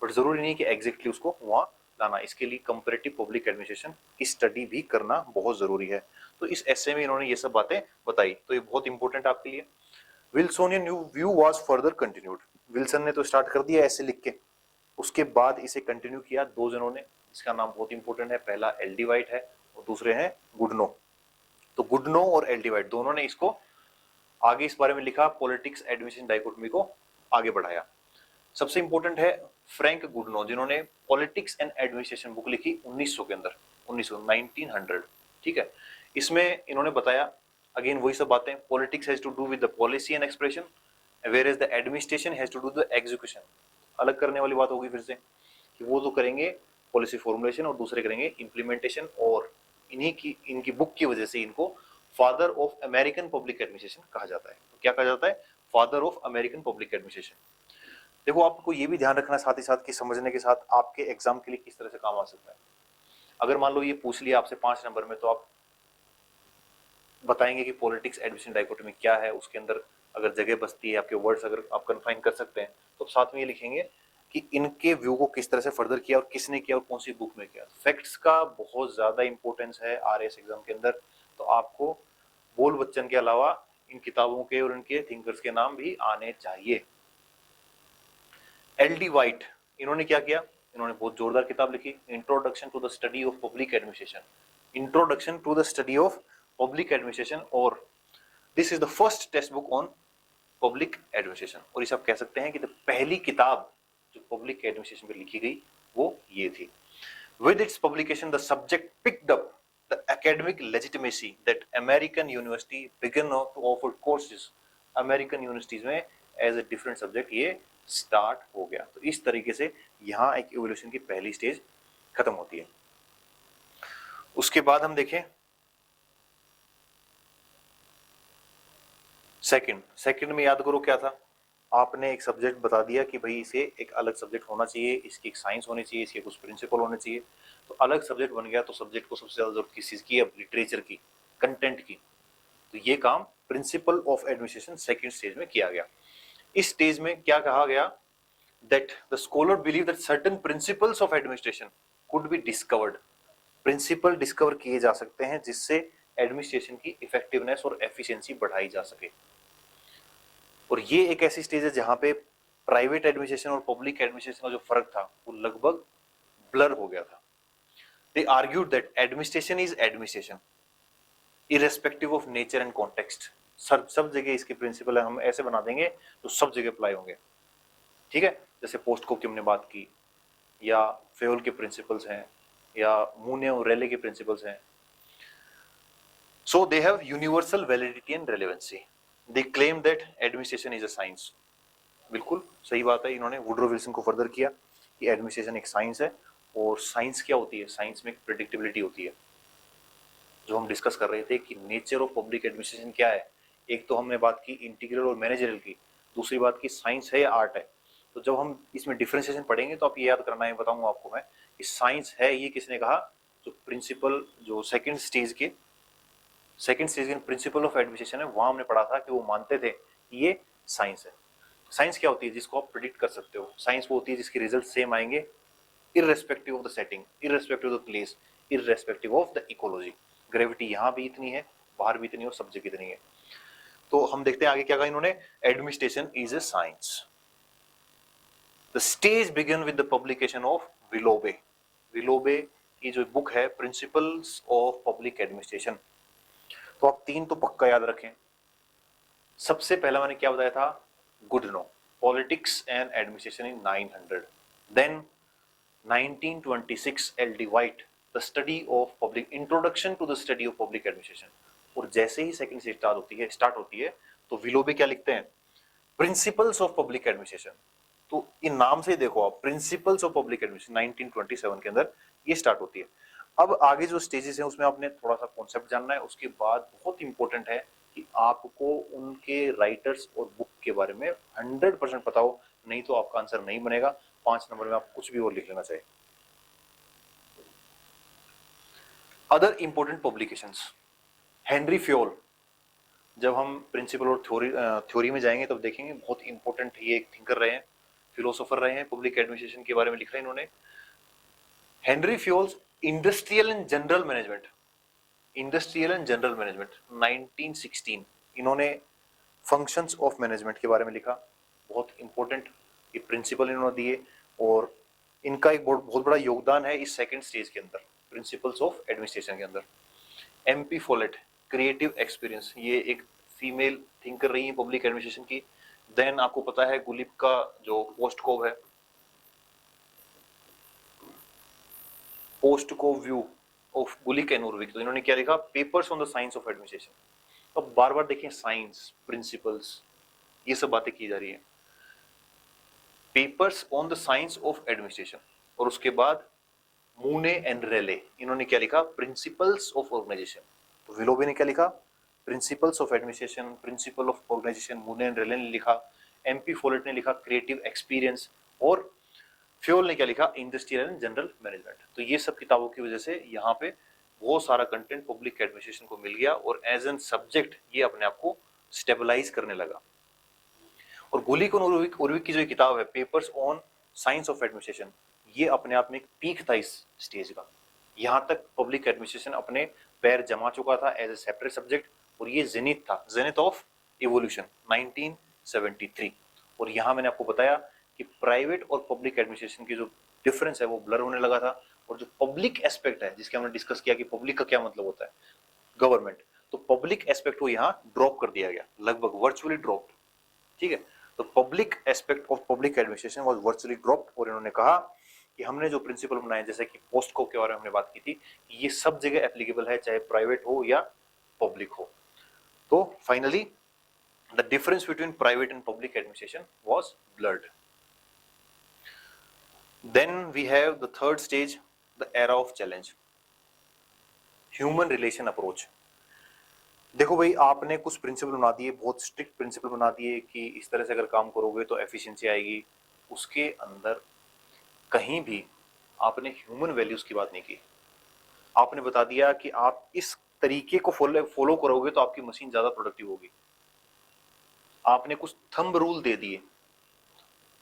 A: बट जरूरी नहीं कि एग्जैक्टली उसको वहां लाना। इसके लिए कंपैरेटिव पब्लिक एडमिनिस्ट्रेशन की स्टडी भी करना बहुत जरूरी है। तो इस एसे में इन्होंने ये सब बातें बताई, तो ये बहुत इंपॉर्टेंट आपके लिए। Wilsonian view was further continued. Wilson ने तो स्टार्ट कर दिया ऐसे लिख के, उसके बाद इसे कंटिन्यू किया दो जनों ने, इसका नाम बहुत इंपॉर्टेंट है। पहला एल डी वाइट है और दूसरे हैं गुडनो। तो गुडनो और एल डी वाइट दोनों ने इसको आगे इस बारे में लिखा, पॉलिटिक्स एडमिनिस्ट्रेशन डाइकोटमी को आगे बढ़ाया। सबसे इंपॉर्टेंट है फ्रैंक गुडनो, जिन्होंने पॉलिटिक्स एंड एडमिनिस्ट्रेशन बुक लिखी 1900 के अंदर, 1900। ठीक है, इसमें इन्होंने बताया अगेन वही सब बातें, politics has to do with the policy and expression whereas the administration has to do the execution. अलग करने वाली बात होगी फिर से कि वो तो करेंगे पॉलिसी फॉर्मुलेशन और दूसरे करेंगे इम्प्लीमेंटेशन, और इनकी बुक की वजह से इनको father of American public administration कहा जाता है। तो क्या कहा जाता है? Father of American public administration. देखो आपको ये भी ध्यान रखना साथ ही साथ कि समझने के साथ आपके एग्जाम के लिए किस तरह से काम आ सकता है। अगर मान लो ये पूछ लिया आपसे 5 नंबर में, तो आप बताएंगे कि पॉलिटिक्स एडमिनिस्ट्रेशन डाइकोटमी क्या है, उसके अंदर अगर जगह बचती है, आपके वर्ड्स अगर आप कन्फाइन कर सकते हैं, तो साथ में ये लिखेंगे कि इनके व्यू को किस तरह से फर्दर किया और किसने किया और कौन सी बुक में किया। फैक्ट्स का बहुत ज्यादा इंपॉर्टेंस है आरएएस एग्जाम के अंदर, तो आपको बोल बच्चन के अलावा इन किताबों के और इनके थिंकर्स के नाम भी आने चाहिए। एल डी वाइट इन्होंने क्या किया, इन्होंने बहुत जोरदार किताब लिखी, introduction to the study of public administration, introduction to the study of public administration, और this is the first text book on public administration. और इसे आप कह सकते हैं कि पहली किताब जो पब्लिक एडमिनिस्ट्रेशन पर लिखी गई वो ये थी। With its publication, the subject picked up the academic legitimacy that American university began to offer courses. American universities में as a different subject ये start हो गया। तो इस तरीके से यहाँ एक evolution की पहली स्टेज खत्म होती है। उसके बाद हम देखें सेकंड में याद करो क्या था, आपने एक सब्जेक्ट बता दिया कि भाई इसे एक अलग सब्जेक्ट होना चाहिए, इसकी एक साइंस होनी चाहिए, इसके कुछ प्रिंसिपल होने चाहिए। तो अलग सब्जेक्ट बन गया, तो सब्जेक्ट को सबसे ज्यादा जरूरत किस चीज की है, लिटरेचर की, कंटेंट की। तो ये काम principle of administration second stage में किया गया। इस स्टेज में क्या कहा गया, that the scholar believe that certain principles of administration could be discovered. Principle discover किए जा सकते हैं जिससे एडमिनिस्ट्रेशन की इफेक्टिवनेस और एफिशिएंसी बढ़ाई जा सके। और ये एक ऐसी स्टेज है जहां पे प्राइवेट एडमिनिस्ट्रेशन और पब्लिक एडमिनिस्ट्रेशन का जो फर्क था वो लगभग ब्लर हो गया था। They argued that administration is administration irrespective of nature and context. सब जगह इसके प्रिंसिपल हम ऐसे बना देंगे तो सब जगह अप्लाई होंगे, ठीक है। जैसे पोस्टकोव की हमने बात की, या फेयोल के प्रिंसिपल्स हैं, या मूने और रेले के प्रिंसिपल्स हैं। So they have universal validity and relevancy. They claim that administration is a science. बिल्कुल सही बात है, इन्होंने वुडरो विल्सन को फर्दर किया कि एडमिनिस्ट्रेशन एक साइंस है। और साइंस क्या होती है, साइंस में एक प्रेडिक्टेबिलिटी होती है। जो हम डिस्कस कर रहे थे कि नेचर ऑफ पब्लिक एडमिनिस्ट्रेशन क्या है, एक तो हमने बात की इंटीग्रल और मैनेजरल की, दूसरी बात की साइंस है या आर्ट है। तो जब हम इसमें डिफरेंशिएशन पढ़ेंगे तो आप ये याद करना है, बताऊंगा आपको मैं कि साइंस है ये किसने कहा, जो प्रिंसिपल जो सेकंड स्टेज के प्रिंसिपल ऑफ एडमिनिस्ट्रेशन है, वहां हमने पढ़ा था कि वो मानते थे कि ये साइंस है। साइंस क्या होती है, जिसको आप प्रिडिक्ट कर सकते हो। साइंस वो होती है जिसके रिजल्ट सेम आएंगे irrespective of the setting, irrespective of the place, irrespective of the ecology. Gravity यहाँ भी इतनी है, बाहर भी इतनी है और सब जगह इतनी है। तो हम देखते हैं आगे क्या कहा इन्होंने, administration is a science. The stage begin with the publication of Willoughby. Willoughby की जो बुक है प्रिंसिपल्स ऑफ पब्लिक एडमिनिस्ट्रेशन। तो आप तीन तो पक्का याद रखें। सबसे पहला मैंने क्या बताया था, Goodnow, politics and administration in 900। Then 1926 L D. White, the study of public, introduction to the study of public administration. और जैसे ही सेकंड स्टेज स्टार्ट होती है तो विलोबे क्या लिखते हैं, प्रिंसिपल्स ऑफ पब्लिक एडमिनिस्ट्रेशन। तो इन नाम से देखो आप, प्रिंसिपल्स ऑफ पब्लिक एडमिनिस्ट्रेशन 1927 के अंदर ये स्टार्ट होती है। अब आगे जो स्टेजेस हैं उसमें आपने थोड़ा सा कॉन्सेप्ट जानना है। उसके बाद बहुत इंपॉर्टेंट है कि आपको उनके राइटर्स और बुक के बारे में 100% पता हो, नहीं तो आपका आंसर नहीं बनेगा। 5 नंबर में आप कुछ भी और लिख लेना चाहिए। Other important publications, Henry Fayol. जब हम प्रिंसिपल और थ्योरी में जाएंगे तब देखेंगे बहुत इंपॉर्टेंट ये एक थिंकर रहे हैं, फिलोसोफर रहे हैं, पब्लिक एडमिनिस्ट्रेशन के बारे में लिखा है इन्होंने। Henry Fayol's industrial and general management, industrial and general management 1916। इन्होंने फंक्शंस ऑफ मैनेजमेंट के बारे में लिखा, बहुत इंपॉर्टेंट ये प्रिंसिपल इन्होंने दिए। और इनका एक बहुत बड़ा योगदान है इस सेकंड स्टेज के अंदर, प्रिंसिपल्स ऑफ एडमिनिस्ट्रेशन के अंदर। एमपी फोलेट, क्रिएटिव एक्सपीरियंस, ये एक फीमेल थिंकर रही है पब्लिक एडमिनिस्ट्रेशन की। देन आपको पता है गुलिप का जो पोस्टकोव है, पोस्टकोव व्यू ऑफ गुलिक एंड उर्विक, तो इन्होंने क्या लिखा, papers on the science of administration. तो बार बार देखें साइंस, प्रिंसिपल्स, ये सब बातें की जा रही है। Papers on the science of administration. और उसके बाद मूने एंड रेले, इन्होंने क्या लिखा, प्रिंसिपल्स ऑफ ऑर्गेनाइजेशन। तो विलोबे ने क्या लिखा, principles of administration, principle of organization. Mooney and Reiley ने लिखा, एमपी फोलेट ने लिखा क्रिएटिव एक्सपीरियंस, और फ्योल ने क्या लिखा, इंडस्ट्रियल एंड जनरल मैनेजमेंट। तो ये सब किताबों की वजह से यहाँ पे बहुत सारा कंटेंट पब्लिक एडमिनिस्ट्रेशन को मिल गया और एज एन सब्जेक्ट ये अपने आप को स्टेबलाइज करने लगा। और गुलिक और उर्विक की जो किताब है papers on science of administration, ये अपने आप में एक पीक था इस स्टेज का। यहाँ तक पब्लिक एडमिनिस्ट्रेशन अपने पैर जमा चुका था एज ए सेपरेट सब्जेक्ट, और ये जेनिथ था, जेनिथ ऑफ इवोल्यूशन 1973। और यहाँ मैंने आपको बताया कि प्राइवेट और पब्लिक एडमिनिस्ट्रेशन की जो डिफरेंस है वो ब्लर होने लगा था, और जो पब्लिक एस्पेक्ट है जिसके हमने डिस्कस किया कि पब्लिक का क्या मतलब होता है, गवर्नमेंट, तो पब्लिक एस्पेक्ट को यहाँ ड्रॉप कर दिया गया, लगभग वर्चुअली ड्रॉप्ड। ठीक है, तो public aspect of public administration was virtually dropped, और इन्होंने कहा कि हमने जो प्रिंसिपल बनाए, जैसे कि पोस्ट को के बारे में हमने बात की थी, ये सब जगह एप्लीकेबल है, चाहे प्राइवेट हो या पब्लिक हो। तो finally the difference between private and public administration was blurred. Then we have the third stage, the era of challenge, human relation approach. देखो भाई, आपने कुछ प्रिंसिपल बना दिए, बहुत स्ट्रिक्ट प्रिंसिपल बना दिए कि इस तरह से अगर काम करोगे तो एफिशिएंसी आएगी, उसके अंदर कहीं भी आपने ह्यूमन वैल्यूज की बात नहीं की। आपने बता दिया कि आप इस तरीके को फॉलो करोगे तो आपकी मशीन ज्यादा प्रोडक्टिव होगी। आपने कुछ थंब रूल दे दिए,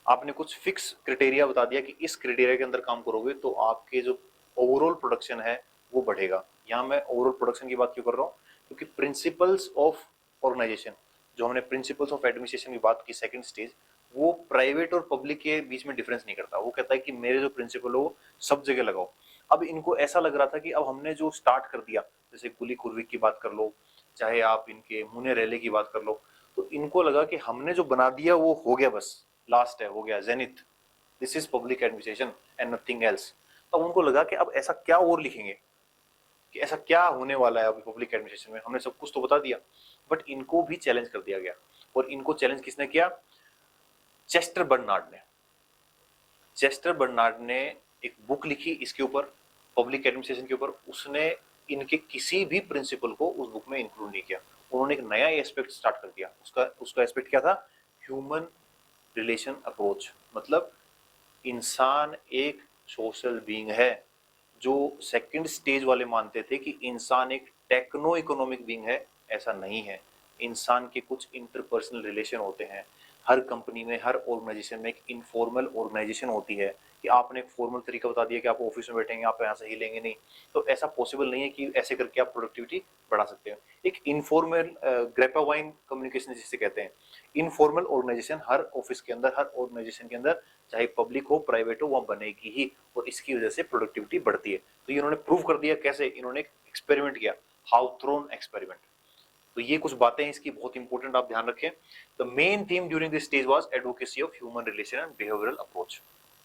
A: आपने कुछ फिक्स क्राइटेरिया बता दिया कि इस क्राइटेरिया के अंदर काम करोगे तो आपके जो ओवरऑल प्रोडक्शन है वो बढ़ेगा। यहाँ मैं ओवरऑल प्रोडक्शन की बात क्यों कर रहा हूँ, क्योंकि प्रिंसिपल्स ऑफ ऑर्गेनाइजेशन, जो हमने प्रिंसिपल्स ऑफ एडमिनिस्ट्रेशन की बात की सेकंड स्टेज, वो प्राइवेट और पब्लिक के बीच में डिफरेंस नहीं करता। वो कहता है कि मेरे जो प्रिंसिपल हो सब जगह लगाओ। अब इनको ऐसा लग रहा था कि अब हमने जो स्टार्ट कर दिया, जैसे कुली कुर्वी की बात कर लो, चाहे आप इनके मुने रेले की बात कर लो, तो इनको लगा कि हमने जो बना दिया वो हो गया, बस लास्ट है, हो गया zenith, this is public administration and nothing else. तब उनको लगा कि अब ऐसा क्या और लिखेंगे, कि ऐसा क्या होने वाला है अभी पब्लिक एडमिनिस्ट्रेशन में, हमने सब कुछ तो बता दिया। बट इनको भी चैलेंज कर दिया गया, और इनको चैलेंज किसने किया, चेस्टर बर्नार्ड ने। चेस्टर बर्नार्ड ने एक बुक लिखी इसके ऊपर, पब्लिक एडमिनिस्ट्रेशन के ऊपर। उसने इनके किसी भी प्रिंसिपल को उस बुक में इंक्लूड नहीं किया। उन्होंने एक नया एस्पेक्ट स्टार्ट कर दिया। उसका एस्पेक्ट क्या था, ह्यूमन रिलेशन अप्रोच। मतलब इंसान एक सोशल बीइंग है। जो सेकंड स्टेज वाले मानते थे कि इंसान एक टेक्नो इकोनॉमिक बीइंग है, ऐसा नहीं है। इंसान के कुछ इंटरपर्सनल रिलेशन होते हैं। हर कंपनी में, हर ऑर्गेनाइजेशन में एक इनफॉर्मल ऑर्गेनाइजेशन होती है, कि आपने एक फॉर्मल तरीका बता दिया कि आप ऑफिस में बैठेंगे, आप यहाँ से हिलेंगे नहीं, तो ऐसा पॉसिबल नहीं है कि ऐसे करके आप प्रोडक्टिविटी बढ़ा सकते हो। एक इनफॉर्मल ग्रेपावाइन कम्युनिकेशन जिसे कहते हैं, इनफॉर्मल ऑर्गेनाइजेशन हर ऑफिस के अंदर, हर ऑर्गेनाइजेशन के अंदर, चाहे पब्लिक हो प्राइवेट हो, वहां बनेगी ही, और इसकी वजह से प्रोडक्टिविटी बढ़ती है। तो ये इन्होंने प्रूव कर दिया। कैसे, इन्होंने एक एक्सपेरिमेंट किया, हाउथ्रोन एक्सपेरिमेंट। तो ये कुछ बातें हैं इसकी बहुत इंपॉर्टेंट, आप ध्यान रखें। The main theme during this stage was advocacy of human relation and behavioural approach.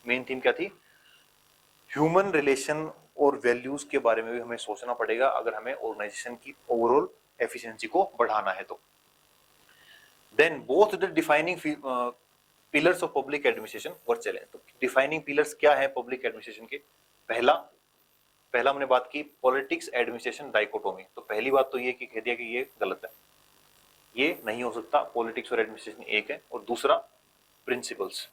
A: Main theme क्या थी, ह्यूमन रिलेशन और वैल्यूज के बारे में भी हमें सोचना पड़ेगा अगर हमें ऑर्गेनाइजेशन की ओवरऑल एफिशिएंसी को बढ़ाना है तो। Then both the defining pillars of public administration were challenge. तो डिफाइनिंग पिलर्स क्या है पब्लिक एडमिनिस्ट्रेशन के, पहला हमने बात की पॉलिटिक्स एडमिनिस्ट्रेशन डाइकोटोमी। तो पहली बात तो ये कि कह दिया कि ये गलत है, ये नहीं हो सकता, पॉलिटिक्स और एडमिनिस्ट्रेशन एक है। और दूसरा प्रिंसिपल्स,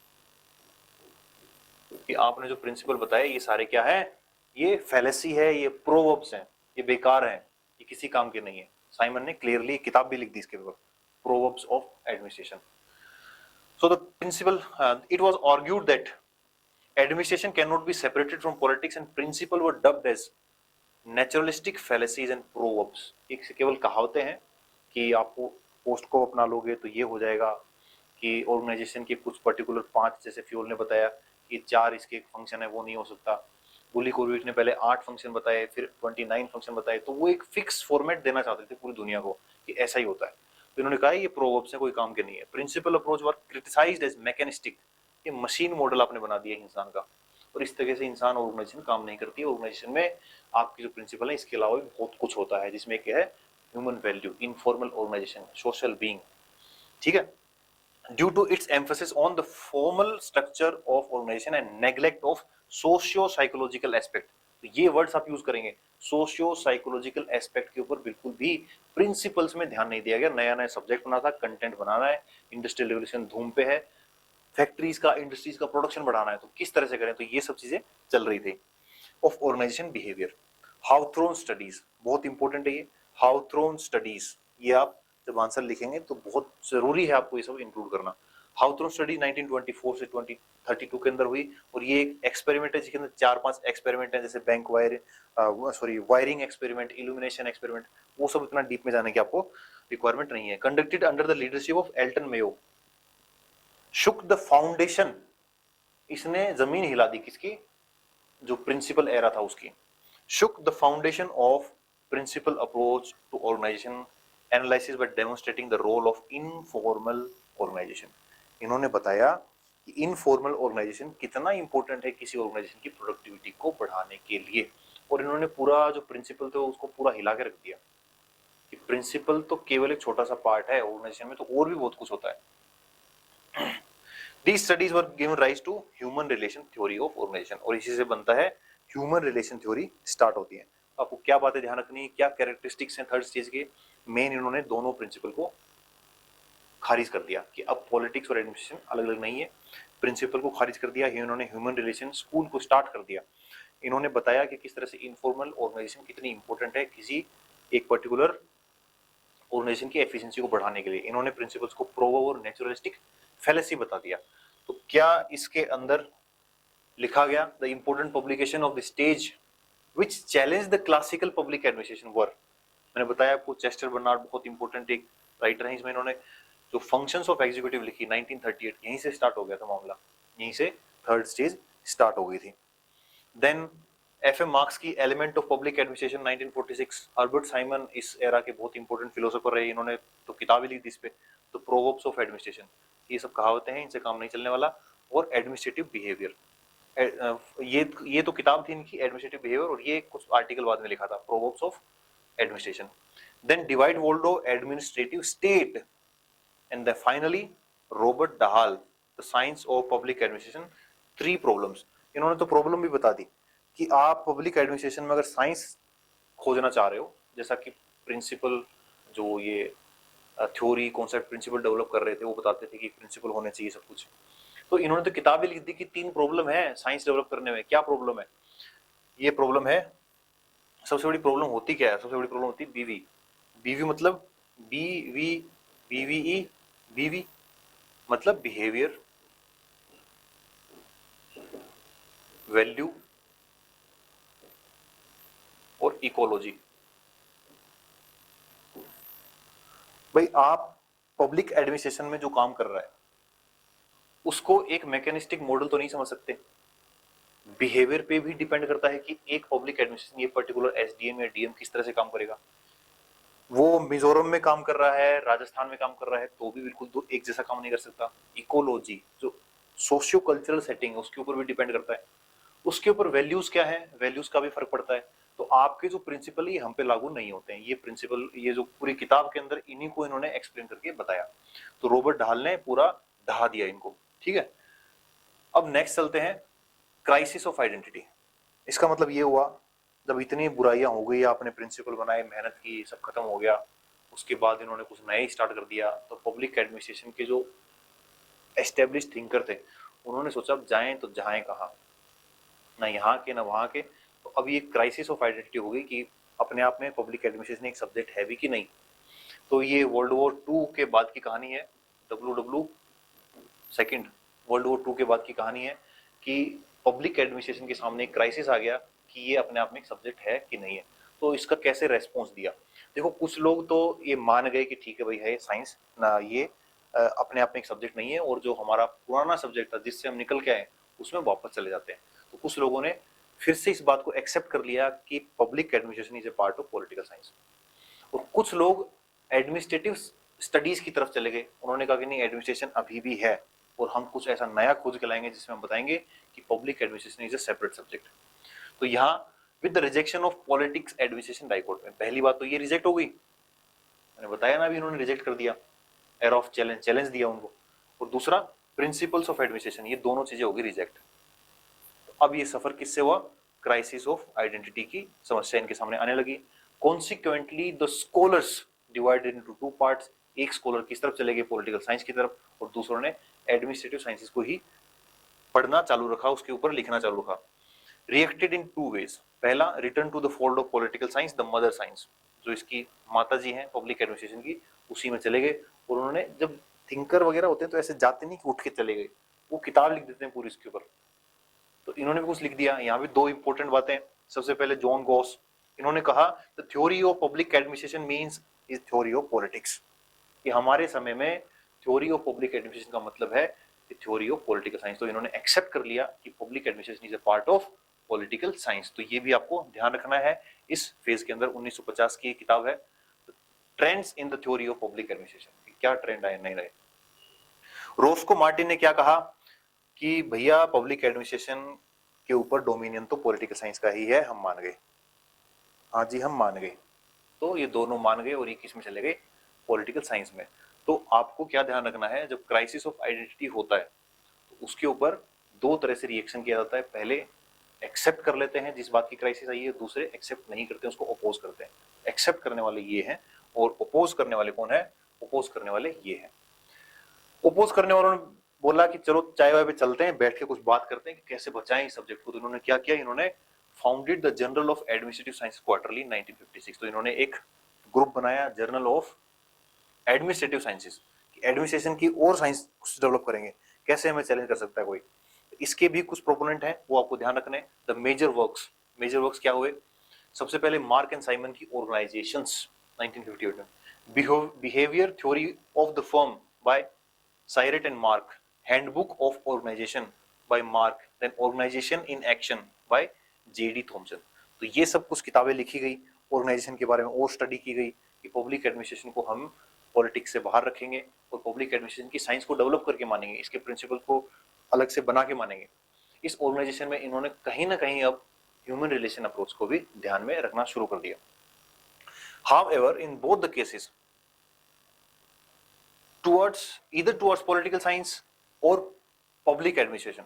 A: कि आपने जो प्रिंसिपल बताए ये सारे क्या है, ये फैलेसी है, ये प्रोवर्ब्स हैं, ये बेकार हैं, ये किसी काम के नहीं है। साइमन ने क्लियरली किताब भी लिख दी इसके ऊपर, proverbs of administration. So the principle, it was argued that administration cannot be separated from politics, and principle were dubbed as naturalistic fallacies and proverbs। एक से केवल कहावतें हैं कि आपको पोस्ट को अपना लोगे तो ये हो जाएगा, कि ऑर्गेनाइजेशन के कुछ पर्टिकुलर 5, जैसे फ्यूल ने बताया कि 4 इसके फंक्शन है, वो नहीं हो सकता। गुली कोर्विक ने पहले 8 फंक्शन बताए, फिर 29 फंक्शन बताए। तो वो एक फिक्स फॉर्मेट देना चाहते थे पूरी दुनिया को कि ऐसा ही होता है। तो इन्होंने कहा ये प्रोवर्ब्स है, कोई काम के नहीं है। प्रिंसिपल अप्रोच वर क्रिटिसाइज्ड एज मैकेनिस्टिक, ये मशीन मॉडल आपने बना दिया इंसान का, और इस तरह से इंसान ऑर्गेनाइजेशन काम नहीं करती है। ऑर्गेनाइजेशन में आपकी जो प्रिंसिपल है इसके अलावा भी बहुत कुछ होता है, जिसमें क्या है, human value, informal organisation, social being. ठीक है, due to its emphasis on the formal structure of organization and neglect of socio-psychological aspect। तो ये वर्ड्स आप यूज करेंगे, सोशियो साइकोलॉजिकल एस्पेक्ट के ऊपर बिल्कुल भी प्रिंसिपल्स में ध्यान नहीं दिया गया। नया नया सब्जेक्ट बना था, कंटेंट बनाना है, इंडस्ट्रियल रेवोल्यूशन धूम पे है, फैक्ट्रीज का, इंडस्ट्रीज का प्रोडक्शन बढ़ाना है, तो किस तरह से करें, तो ये सब चीजें चल रही थी। ऑफ ऑर्गेनाइजेशन बिहेवियर, हाउथ्रोन स्टडीज, बहुत इंपॉर्टेंट है ये हाउथ्रोन स्टडीज। ये आप जब आंसर लिखेंगे तो बहुत जरूरी है आपको ये सब इंक्लूड करना। हाउथ्रोन स्टडी 1924 से 2032 के अंदर हुई, और ये एक एक्सपेरिमेंट है जिसके अंदर 4-5 एक्सपेरिमेंट है, जैसे bank wiring experiment, illumination experiment. वो सब इतना डीप में जाने की आपको रिक्वायरमेंट नहीं है। Conducted under the leadership of Elton Mayo, shook the foundation इसने जमीन हिला दी किसकी, जो प्रिंसिपल एरा था उसकी। shook the foundation of principal approach to organization analysis by demonstrating the role of informal organization। इन्होंने बताया कि इनफॉर्मल ऑर्गेनाइजेशन कितना इंपॉर्टेंट है किसी ऑर्गेनाइजेशन की प्रोडक्टिविटी को बढ़ाने के लिए, और इन्होंने पूरा जो प्रिंसिपल थे उसको पूरा हिला के रख दिया कि प्रिंसिपल तो केवल एक छोटा सा पार्ट है ऑर्गेनाइजेशन में, तो और भी बहुत कुछ होता है। These studies were given rise to human relation theory of organization, और इसी से बनता है ह्यूमन रिलेशन थ्योरी स्टार्ट होती है। आपको क्या बातें ध्यान रखनी है, क्या कैरेक्टरिस्टिक्स हैं थर्ड स्टेज के, मेन इन्होंने दोनों प्रिंसिपल को खारिज कर दिया कि अब पॉलिटिक्स और एडमिनिस्ट्रेशन अलग अलग नहीं है, प्रिंसिपल को खारिज कर दिया। इन्होंने ह्यूमन रिलेशन स्कूल को स्टार्ट कर दिया। इन्होंने बताया कि किस तरह से इनफॉर्मल ऑर्गेनाइजेशन कितनी इंपॉर्टेंट है किसी एक पर्टिकुलर ऑर्गेनाइजेशन की एफिशिएंसी को बढ़ाने के लिए। इन्होंने प्रिंसिपल्स को प्रोवर्ब और नेचुरलिस्टिक फैलेसी बता दिया। तो क्या इसके अंदर लिखा गया, the important publication of the stage which challenge the classical public administration were. मैंने बताया आपको चेस्टर बर्नार्ड बहुत इंपॉर्टेंट एक राइटर है, इसमें इन्होंने जो फंक्शंस ऑफ एग्जीक्यूटिव लिखी 1938, यहीं से स्टार्ट हो गया था मामला, यहीं से थर्ड स्टेज स्टार्ट हो गई थी। Then F M. मार्क्स की element of public administration 1946, Herbert Simon इस एरा के बहुत इंपॉर्टेंट फिलोसोफर रहे, इन्होंने तो किताबें लिखी इस पे, तो प्रोवर्ब्स ऑफ एडमिनिस्ट्रेशन, ये सब कहावतें हैं, इनसे काम नहीं चलने वाला। और एडमिनिस्ट्रेटिव बिहेवियर, ये तो किताब थी इनकी एडमिनिस्ट्रेटिव बिहेवियर, और ये कुछ आर्टिकल बाद में लिखा था proverbs of administration. Then Dwight Waldo administrative state, and finally Robert Dahl the science of public administration, three problems. इन्होंने तो प्रॉब्लम भी बता दी कि आप पब्लिक एडमिनिस्ट्रेशन में अगर साइंस खोजना चाह रहे हो, जैसा कि प्रिंसिपल जो ये थ्योरी कॉन्सेप्ट प्रिंसिपल डेवलप कर रहे थे वो बताते थे कि प्रिंसिपल होने चाहिए सब कुछ, तो इन्होंने तो किताबें लिख दी कि तीन प्रॉब्लम है साइंस डेवलप करने में। क्या प्रॉब्लम है, ये प्रॉब्लम है, सबसे बड़ी प्रॉब्लम होती क्या है, सबसे बड़ी प्रॉब्लम होती है बीवी। बीवी मतलब बीवी, बीवीई, बीवी मतलब बिहेवियर, वैल्यू और इकोलॉजी। भाई आप पब्लिक एडमिनिस्ट्रेशन में जो काम कर रहा है उसको एक मैकेनिस्टिक मॉडल तो नहीं समझ सकते, बिहेवियर पे भी डिपेंड करता है कि एक पब्लिक एडमिनिस्ट्रेशन ये पर्टिकुलर एसडीएम या डीएम किस तरह से काम करेगा। वो मिजोरम में काम कर रहा है, राजस्थान में काम कर रहा है, तो भी बिल्कुल दो एक जैसा काम नहीं कर सकता। इकोलॉजी जो सोशियो कल्चरल सेटिंग है उसके ऊपर भी डिपेंड करता है, उसके ऊपर वैल्यूज क्या है, वैल्यूज का भी फर्क पड़ता है। तो आपके जो प्रिंसिपल ये हम पे लागू नहीं होते हैं, ये प्रिंसिपल ये जो पूरी किताब के अंदर इन्हीं को इन्होंने एक्सप्लेन करके बताया। तो रॉबर्ट ढाल ने पूरा ढहा दिया इनको, ठीक है। अब नेक्स्ट चलते हैं क्राइसिस ऑफ आइडेंटिटी। इसका मतलब ये हुआ जब इतनी बुराइयां हो गई, आपने प्रिंसिपल बनाए, मेहनत की, सब खत्म हो गया, उसके बाद इन्होंने कुछ नया ही स्टार्ट कर दिया, तो पब्लिक एडमिनिस्ट्रेशन के जो एस्टेब्लिश थिंकर थे उन्होंने सोचा अब जाएं तो जाएं कहाँ, ना यहाँ के ना वहाँ के। तो अब ये क्राइसिस ऑफ आइडेंटिटी हो गई कि अपने आप में पब्लिक एडमिनिस्ट्रेशन एक सब्जेक्ट है भी कि नहीं। तो ये वर्ल्ड वॉर 2 के बाद की कहानी है, सेकेंड वर्ल्ड वॉर 2 के बाद की कहानी है कि पब्लिक एडमिनिस्ट्रेशन के सामने एक क्राइसिस आ गया कि ये अपने आप में एक सब्जेक्ट है कि नहीं है। तो इसका कैसे रेस्पॉन्स दिया, देखो कुछ लोग तो ये मान गए कि ठीक है भाई है साइंस ना, ये अपने आप में एक सब्जेक्ट नहीं है, और जो हमारा पुराना सब्जेक्ट था जिससे हम निकल के आए उसमें वापस चले जाते हैं। तो कुछ लोगों ने फिर से इस बात को एक्सेप्ट कर लिया कि public administration is A part of political science, और कुछ लोग एडमिनिस्ट्रेटिव स्टडीज की तरफ चले गए। उन्होंने कहा कि नहीं एडमिनिस्ट्रेशन अभी भी है और हम कुछ ऐसा नया खोज के लाएंगे जिसमें हम बताएंगे कि public administration is A separate subject. तो यहाँ with the rejection of politics administration dicot में पहली बात तो ये रिजेक्ट हो गई, मैंने बताया ना अभी, इन्होंने रिजेक्ट कर दिया, एर ऑफ चैलेंज, चैलेंज दिया उनको। और दूसरा प्रिंसिपल्स ऑफ एडमिनिस्ट्रेशन, ये दोनों चीजें होगी रिजेक्ट। तो अब ये सफर किससे हुआ, क्राइसिस ऑफ आइडेंटिटी की समस्या इनके सामने आने लगी। Consequently the scholars divided into two parts, एक स्कॉलर किस तरफ चले गए, पॉलिटिकल साइंस की तरफ, और दूसरों ने एडमिनिस्ट्रेटिव साइंसेस को ही पढ़ना चालू रखा, उसके ऊपर लिखना चालू रखा। रिएक्टेड इन टू वेज, पहला return to the fold of political science the mother science, जो इसकी माता जी हैं पब्लिक एडमिनिस्ट्रेशन की, उसी में चले गए। और उन्होंने जब थिंकर वगैरह होते हैं तो ऐसे जाते नहीं कि उठ के चले गए, वो किताब लिख देते हैं पूरी इसके ऊपर। तो इन्होंने भी कुछ लिख दिया। यहाँ भी दो इंपॉर्टेंट बातें, सबसे पहले जॉन गॉस, इन्होंने कहा the theory of public administration means is theory of politics, कि हमारे समय में थ्योरी ऑफ पब्लिक एडमिनिस्ट्रेशन का मतलब है the theory of political science. तो इन्होंने एक्सेप्ट कर लिया कि public administration is a part of political science. तो ये भी आपको ध्यान रखना है इस फेज के अंदर। 1950 की किताब है trends in the theory of public administration, क्या ट्रेंड आए नहीं रहे। रोस्को मार्टिन ने क्या कहा कि भैया पब्लिक एडमिनिस्ट्रेशन के ऊपर डोमिनियन तो पॉलिटिकल साइंस का ही है, हम मान गए। हाँ जी, हम मान गए। तो ये दोनों मान गए और ये किस में चले गए, पॉलिटिकल साइंस में। तो आपको क्या ध्यान रखना है, जब क्राइसिस ऑफ आइडेंटिटी होता है तो उसके ऊपर दो तरह से रिएक्शन किया जाता है। पहले एक्सेप्ट कर लेते हैं जिस बात की क्राइसिस आई है, दूसरे एक्सेप्ट नहीं करते, उसको अपोज करते हैं। एक्सेप्ट करने वाले ये हैं और अपोज करने वाले कौन है, अपोज करने वाले ये हैं। अपोज करने वालों ने बोला कि चलो चाय वाय पे चलते हैं, बैठ के कुछ बात करते हैं कि कैसे बचाएं इस सब्जेक्ट को। तो इन्होंने क्या किया, इन्होंने founded the journal of administrative science quarterly 1956। तो इन्होंने एक ग्रुप बनाया journal of administrative sciences, administration की और साइंस कुछ डेवलप करेंगे, कैसे हमें चैलेंज कर सकता है कोई। इसके भी कुछ प्रोपोनेंट हैं, वो आपको ध्यान रखने। द मेजर वर्क्स क्या हुए, सबसे पहले मार्क एंड साइमन की ऑर्गेनाइजेशंस 1958 में, behaviour theory of the firm by Cyert and March, handbook of organization by March, then organization in action by J D Thompson. तो ये सब कुछ किताबें लिखी गई, ऑर्गेनाइजेशन के बारे में और स्टडी की गई कि पब्लिक एडमिनिस्ट्रेशन को हम पॉलिटिक्स से बाहर रखेंगे और पब्लिक एडमिनिस्ट्रेशन की साइंस को डेवलप करके मानेंगे, इसके प्रिंसिपल को अलग से बना के मानेंगे। इस ऑर्गेनाइजेशन में इन्होंने कहीं ना कहीं अब ह्यूमन रिलेशन अप्रोच को भी ध्यान में रखना शुरू कर दिया। However in both the cases either towards political science or public administration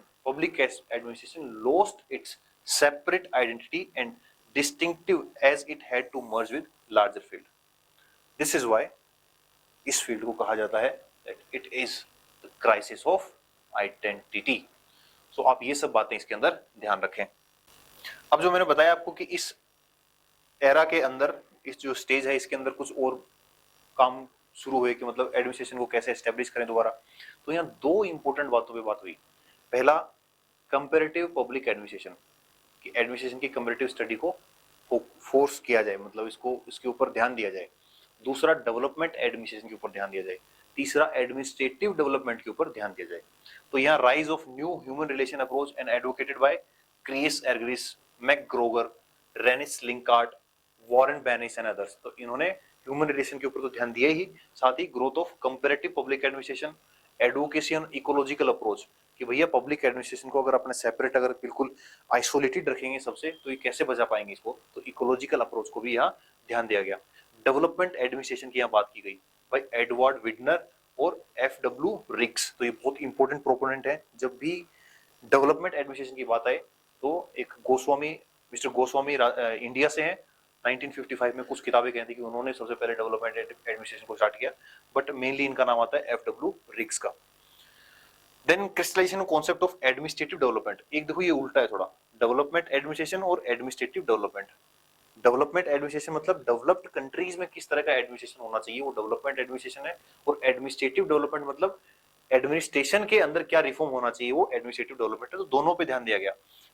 A: lost its separate identity and distinctive as it had to merge with larger field. This is why इस field को कहा जाता है that it is the crisis of identity. So आप ये सब बातें इसके अंदर ध्यान रखें। अब जो मैंने बताया आपको कि इस एरा के अंदर, इस जो स्टेज है इसके अंदर कुछ और काम शुरू हुए कि मतलब एडमिनिस्ट्रेशन को कैसे एस्टेब्लिश करें दोबारा। तो यहाँ दो इंपॉर्टेंट बातों पे बात हुई। पहला, कंपैरेटिव पब्लिक एडमिनिस्ट्रेशन, कि एडमिनिस्ट्रेशन की कंपैरेटिव स्टडी को फोर्स किया जाए, मतलब इसके ऊपर ध्यान दिया जाए। दूसरा, डेवलपमेंट एडमिनिस्ट्रेशन के ऊपर ध्यान दिया जाए। तीसरा, एडमिनिस्ट्रेटिव डेवलपमेंट के ऊपर ध्यान दिया जाए। तो यहाँ rise of new human relation approach and advocated by Chris Argyris, McGregor, Rensis Likert, Warren Bennis and others. तो इन्होंने ह्यूमन रिलेशन के ऊपर तो ध्यान दिया ही, साथ ही growth of comparative public administration, advocacy and ecological approach, कि भैया पब्लिक एडमिनिस्ट्रेशन को अगर अपने सेपरेट, अगर बिल्कुल आइसोलेटेड रखेंगे सबसे, तो ये कैसे बचा पाएंगे इसको। तो इकोलॉजिकल अप्रोच को भी यहाँ ध्यान दिया गया। डेवलपमेंट एडमिनिस्ट्रेशन की यहाँ बात की गई भाई एडवर्ड विडनर और FW रिक्स। तो ये बहुत इंपॉर्टेंट प्रोपोनेंट है। जब भी डेवलपमेंट एडमिनिस्ट्रेशन की बात आए तो एक मिस्टर गोस्वामी इंडिया से हैं। 1955 में कुछ किताबें कहती कि उन्होंने सबसे पहले डेवलपमेंट एडमिनिस्ट्रेशन को स्टार्ट किया, बट मेनली इनका नाम आता है FW रिक्स का। Then crystallisation concept of administrative development. एक देखो ये उल्टा है थोड़ा, डेवलपमेंट एडमिनिस्ट्रेशन और एडमिनिस्ट्रेटिव डेवलपमेंट। डेवलपमेंट एडमिनिस्ट्रेशन मतलब डेवलप्ड कंट्रीज में किस तरह का एडमिनिस्ट्रेशन होना चाहिए, वो डेवलपमेंट एडमिनिस्ट्रेशन है। और एडमिनिस्ट्रेटिव डेवलपमेंट मतलब एडमिनिस्ट्रेशन के अंदर क्या रिफॉर्म होना चाहिए, वो एडमिनिस्ट्रेटिव डेवलपमेंट है। तो दोनों पे ध्यान दिया गया।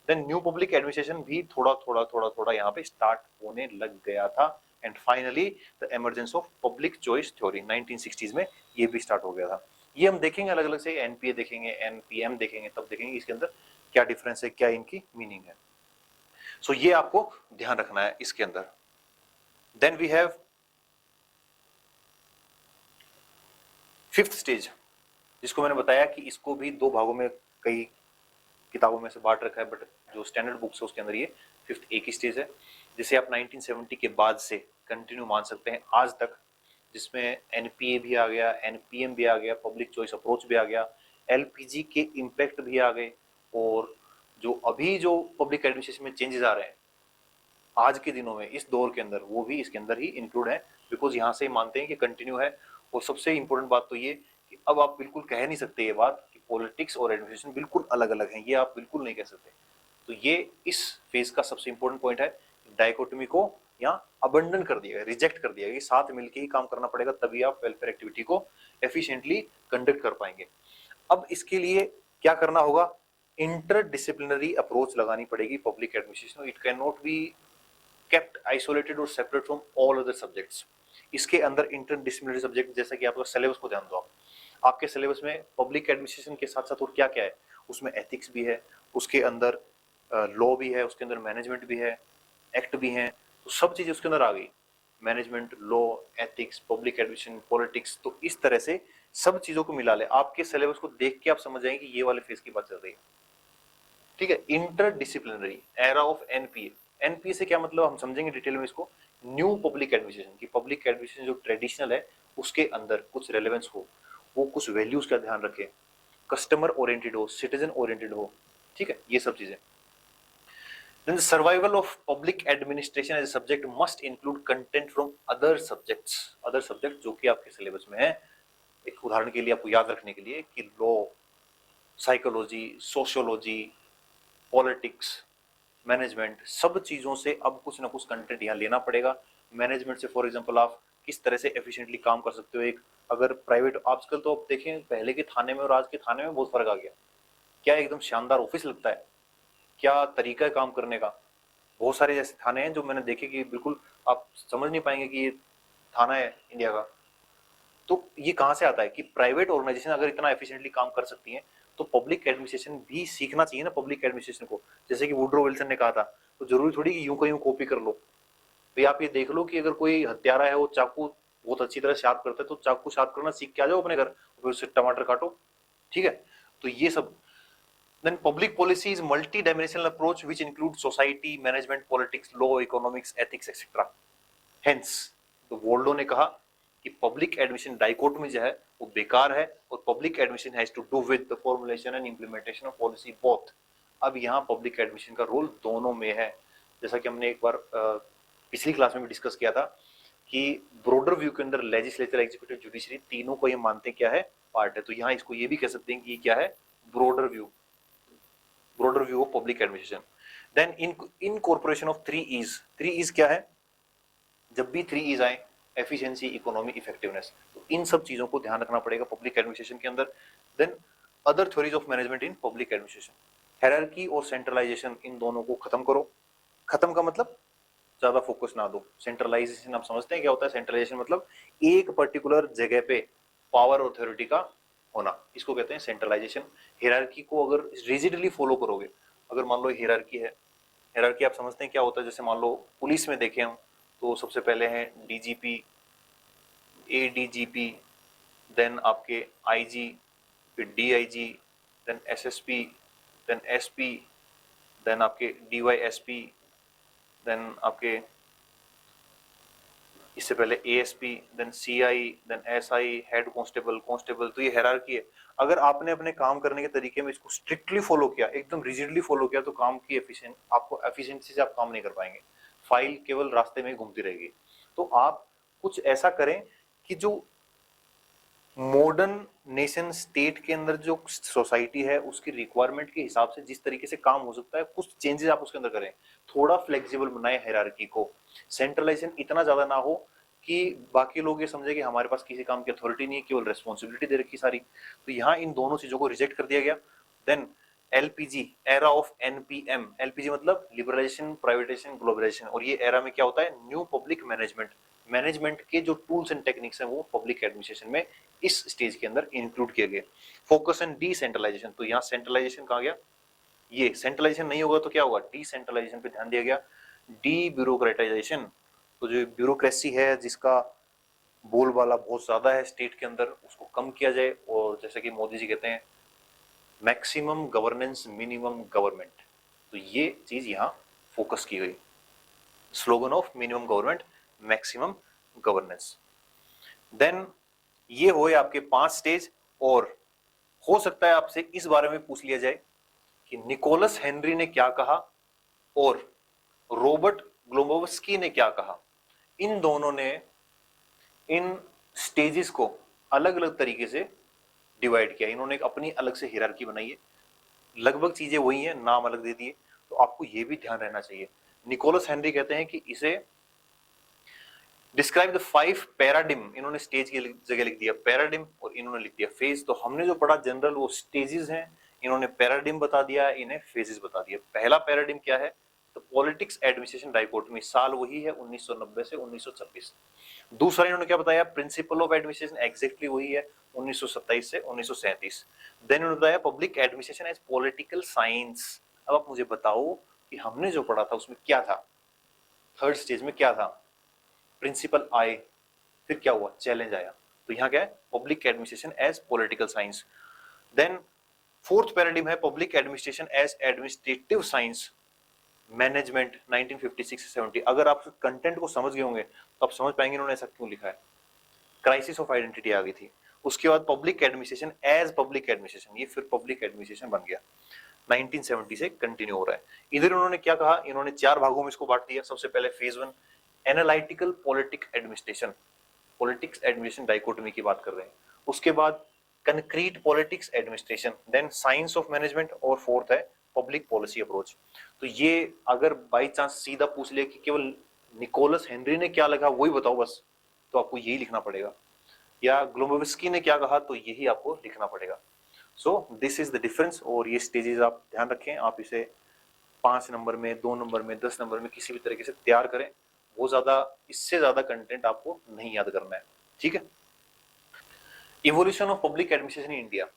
A: देन न्यू पब्लिक एडमिनिस्ट्रेशन भी थोड़ा यहाँ पे स्टार्ट होने लग गया था। And finally the emergence of public choice theory 1960s में ये भी स्टार्ट हो गया था। ये हम देखेंगे अलग अलग से, एनपीए देखेंगे, एनपीएम देखेंगे, तब देखेंगे इसके अंदर क्या डिफरेंस है, क्या इनकी मीनिंग है। सो ये आपको ध्यान रखना है इसके अंदर। Then we have fifth stage, जिसको मैंने बताया कि इसको भी दो भागों में कई किताबों में से बांट रखा है, बट जो स्टैंडर्ड बुक्स है उसके अंदर ये फिफ्थ एक ही स्टेज है, जिसे आप 1970 के बाद से कंटिन्यू मान सकते हैं आज तक, जिसमें एनपीए भी आ गया, एनपीएम भी आ गया, पब्लिक चॉइस अप्रोच भी आ गया, एलपीजी के इम्पैक्ट भी आ गए, और जो अभी जो पब्लिक एडमिनिस्ट्रेशन में चेंजेस आ रहे हैं आज के दिनों में इस दौर के अंदर, वो भी इसके अंदर ही इंक्लूड है, बिकॉज यहाँ से मानते हैं कि कंटिन्यू है। और सबसे इंपॉर्टेंट बात तो ये कि अब आप बिल्कुल कह नहीं सकते ये बात कि पॉलिटिक्स और एडमिनिस्ट्रेशन बिल्कुल अलग अलग हैं, ये आप बिल्कुल नहीं कह सकते। तो ये इस फेज का सबसे इंपॉर्टेंट पॉइंट है। डायकोटमी को यहाँ अबंडन कर दिया गया, रिजेक्ट कर दिया गया, साथ मिलकर ही काम करना पड़ेगा, तभी आप वेलफेयर एक्टिविटी को एफिशिएंटली कंडक्ट कर पाएंगे। अब इसके लिए क्या करना होगा, इंटरडिसिप्लिनरी अप्रोच लगानी पड़ेगी public administration. It can not be kept isolated और separate from all other subjects. इसके अंदर इंटरडिसिप्लिनरी सब्जेक्ट, जैसे कि आपका सिलेबस को ध्यान दो, आपके सिलेबस में पब्लिक एडमिनिस्ट्रेशन के साथ साथ और क्या क्या है, उसमें एथिक्स भी है, उसके अंदर लॉ भी है, उसके अंदर मैनेजमेंट भी है, एक्ट भी हैं, तो सब चीजें उसके अंदर आ गई, management, law, ethics, public administration, politics. तो इस तरह से सब चीजों को मिला ले, आपके सिलेबस को देख के आप समझ जाएंगे कि ये वाले फेज की बात चल रही है। ठीक है, inter disciplinary era of NPA. NPA से क्या मतलब, हम समझेंगे डिटेल में इसको। न्यू पब्लिक एडमिनिस्ट्रेशन की पब्लिक एडमिनिस्ट्रेशन जो ट्रेडिशनल है उसके अंदर कुछ रेलेवेंस हो, वो कुछ वैल्यूज का ध्यान रखे, कस्टमर ओरिएंटेड हो, सिटीजन ओरिएंटेड हो। ठीक है, ये सब चीजें। Then the survival of public administration as a subject must include content from other subjects. Other subject जो कि आपके सिलेबस में है, एक उदाहरण के लिए आपको याद रखने के लिए कि law, psychology, sociology, politics, management, सब चीजों से अब कुछ ना कुछ कंटेंट यहाँ लेना पड़ेगा। मैनेजमेंट से फॉर एग्जांपल आप किस तरह से एफिशिएंटली काम कर सकते हो। एक अगर प्राइवेट, आजकल तो आप देखें पहले के थाने में और आज के थाने में बहुत फर्क आ गया। क्या एकदम शानदार ऑफिस लगता है, क्या तरीका है काम करने का। बहुत सारे ऐसे थाने हैं जो मैंने देखे कि बिल्कुल आप समझ नहीं पाएंगे कि ये थाना है इंडिया का। तो ये कहां से आता है कि प्राइवेट ऑर्गेनाइजेशन अगर इतना एफिशिएंटली काम कर सकती है तो पब्लिक एडमिनिस्ट्रेशन भी सीखना चाहिए ना पब्लिक एडमिनिस्ट्रेशन को। जैसे कि वुड्रो विल्सन ने कहा था, तो जरूरी थोड़ी कि यूं का यूं कॉपी कर लो। भाई आप ये देख लो कि अगर कोई हत्यारा है वो चाकू बहुत अच्छी तरह शार्प करता है, तो चाकू शार्प करना सीख के आ जाओ अपने घर, फिर उससे टमाटर काटो। ठीक है, तो ये सब। Then public policy is multi-dimensional approach which includes society, management, politics, law, economics, ethics, etc. Hence, तो वोल्डो ने कहा कि पब्लिक एडमिशन डाइकोटमी जो है वो बेकार है और public admission has to do with the formulation and implementation of policy both. अब यहाँ पब्लिक एडमिशन का रोल दोनों में है। जैसा कि हमने एक बार पिछली क्लास में भी डिस्कस किया था कि ब्रॉडर व्यू के अंदर लेजिस्लेचर, एग्जीक्यूटिव, जुडिशरी तीनों को ये मानते क्या है, पार्ट है। तो यहाँ इसको ये भी कह सकते हैं कि ये क्या है, broader view, broader view of public administration. Then incorporation of 3 E's। 3 E's क्या है, जब भी 3 E's आए, एफिशिएंसी, इकोनॉमी, इफेक्टिवनेस, तो इन सब चीजों को ध्यान रखना पड़ेगा पब्लिक एडमिनिस्ट्रेशन के अंदर। Then other theories of management in public administration, hierarchy और सेंट्रलाइजेशन, इन दोनों को खत्म करो। खत्म का मतलब ज्यादा फोकस ना दो। सेंट्रलाइजेशन आप समझते हैं क्या होता है, सेंट्रलाइजेशन मतलब एक पर्टिकुलर जगह पे पावर अथॉरिटी का होना, इसको कहते हैं सेंट्रलाइजेशन। हायरार्की को अगर रिजिडली फॉलो करोगे, अगर मान लो हायरार्की है, हायरार्की आप समझते हैं क्या होता है, जैसे मान लो पुलिस में देखें हम तो सबसे पहले हैं डीजीपी, एडीजीपी, देन आपके आईजी, फिर DIG, then SSP, then SP, then आपके डीवाईएसपी, देन आपके इससे पहले ASP, then CI, then SI, head constable, constable. तो ये हायरार्की है। अगर आपने अपने काम करने के तरीके में इसको स्ट्रिक्टली फॉलो किया, एकदम रिजिडली फॉलो किया, तो काम की एफिशिएंट, आपको एफिशिएंसी से आप काम नहीं कर पाएंगे, फाइल केवल रास्ते में घूमती रहेगी। तो आप कुछ ऐसा करें कि जो मॉडर्न नेशन स्टेट के अंदर जो सोसाइटी है उसकी रिक्वायरमेंट के हिसाब से जिस तरीके से काम हो सकता है, कुछ चेंजेस आप उसके अंदर करें, थोड़ा फ्लेक्सिबल बनाए हायरार्की को। सेंट्रलाइजेशन इतना ज्यादा ना हो कि बाकी लोग ये समझे कि हमारे पास किसी काम की अथॉरिटी नहीं है, केवल रेस्पॉन्सिबिलिटी दे रखी सारी। तो यहाँ इन दोनों चीजों को रिजेक्ट कर दिया गया। Then LPG, era of NPM. LPG मतलब लिबरलाइजेशन, प्राइवेटाइजेशन, ग्लोबलाइजेशन। और ये एरा में क्या होता है, न्यू पब्लिक मैनेजमेंट। मैनेजमेंट के जो टूल्स एंड टेक्निक्स हैं वो पब्लिक एडमिनिस्ट्रेशन में इस स्टेज के अंदर इंक्लूड किए गए। फोकस एंड डिसेंट्रलाइजेशन, तो यहाँ सेंट्रलाइजेशन कहा गया, ये सेंट्रलाइजेशन नहीं होगा तो क्या होगा, डिसेंट्रलाइजेशन पे ध्यान दिया गया। डी ब्यूरोक्रेटाइजेशन, तो जो ब्यूरोक्रेसी है जिसका बोलबाला बहुत ज्यादा है स्टेट के अंदर, उसको कम किया जाए। और जैसे कि मोदी जी कहते हैं मैक्सिमम गवर्नेंस, मिनिमम गवर्नमेंट, तो ये चीज यहाँ फोकस की गई। Slogan of minimum government, maximum governance. Then ये हुए आपके 5 स्टेज। और हो सकता है आपसे इस बारे में पूछ लिया जाए कि निकोलस हेनरी ने क्या कहा और रॉबर्ट ग्लोबोवस्की ने क्या कहा। इन दोनों ने इन स्टेजेस को अलग अलग तरीके से डिवाइड किया, इन्होंने एक अपनी अलग से हायरार्की बनाई है। लगभग चीजें वही हैं, नाम अलग दे दिए। तो आपको यह भी ध्यान रहना चाहिए। निकोलस हेनरी कहते हैं कि इसे डिस्क्राइब द 5 पैराडिम, इन्होंने स्टेज की जगह लिख दिया पैराडिम और इन्होंने लिख दिया फेज। तो हमने जो पढ़ा जनरल वो स्टेजेस हैं, इन्होंने पैराडिम बता दिया, इन्हें फेजेस बता दिया। पहला पैराडिम क्या है, तो पॉलिटिक्स एडमिनिस्ट्रेशन डाइकोटमी, साल वही है 1990 से 1926। दूसरा इन्होंने क्या बताया, प्रिंसिपल ऑफ एडमिनिस्ट्रेशन एग्जैक्टली वही है 1927 से 1937। देन उन्होंने बताया public administration as political science. अब आप मुझे बताओ कि हमने जो पढ़ा था उसमें क्या था, थर्ड स्टेज में क्या था, प्रिंसिपल आए, फिर क्या हुआ, चैलेंज आया, तो यहाँ क्या है, public administration as political science. Then fourth paradigm है public administration as administrative science, management 1956 से 70। अगर आप कंटेंट को समझ गए होंगे तो आप समझ पाएंगे इन्होंने ऐसा क्यों लिखा है। क्राइसिस ऑफ आइडेंटिटी आ गई थी। उसके बाद public administration as public administration, ये फिर पब्लिक एडमिनिस्ट्रेशन बन गया, 1970 से कंटिन्यू हो रहा है। इधर उन्होंने क्या कहा, इन्होंने चार भागों में इसको बांट दिया। सबसे पहले phase one, analytical politic administration, politics administration dichotomy की बात कर रहे हैं। उसके बाद concrete politics administration, then science of management, और फोर्थ है पब्लिक पॉलिसी अप्रोच। तो ये अगर बाई चांस सीधा पूछ ले कि केवल निकोलस हेनरी ने क्या लिखा वही बताओ बस, तो आपको यही लिखना पड़ेगा, या ग्लोबोविस्की ने क्या कहा तो यही आपको लिखना पड़ेगा। So this is the difference. और ये स्टेजेस आप ध्यान रखें, आप इसे 5 नंबर में, 2 नंबर में, 10 नंबर में किसी भी तरीके से तैयार करें। वो ज्यादा, इससे ज्यादा कंटेंट आपको नहीं याद करना है, ठीक है। Evolution of public administration in India,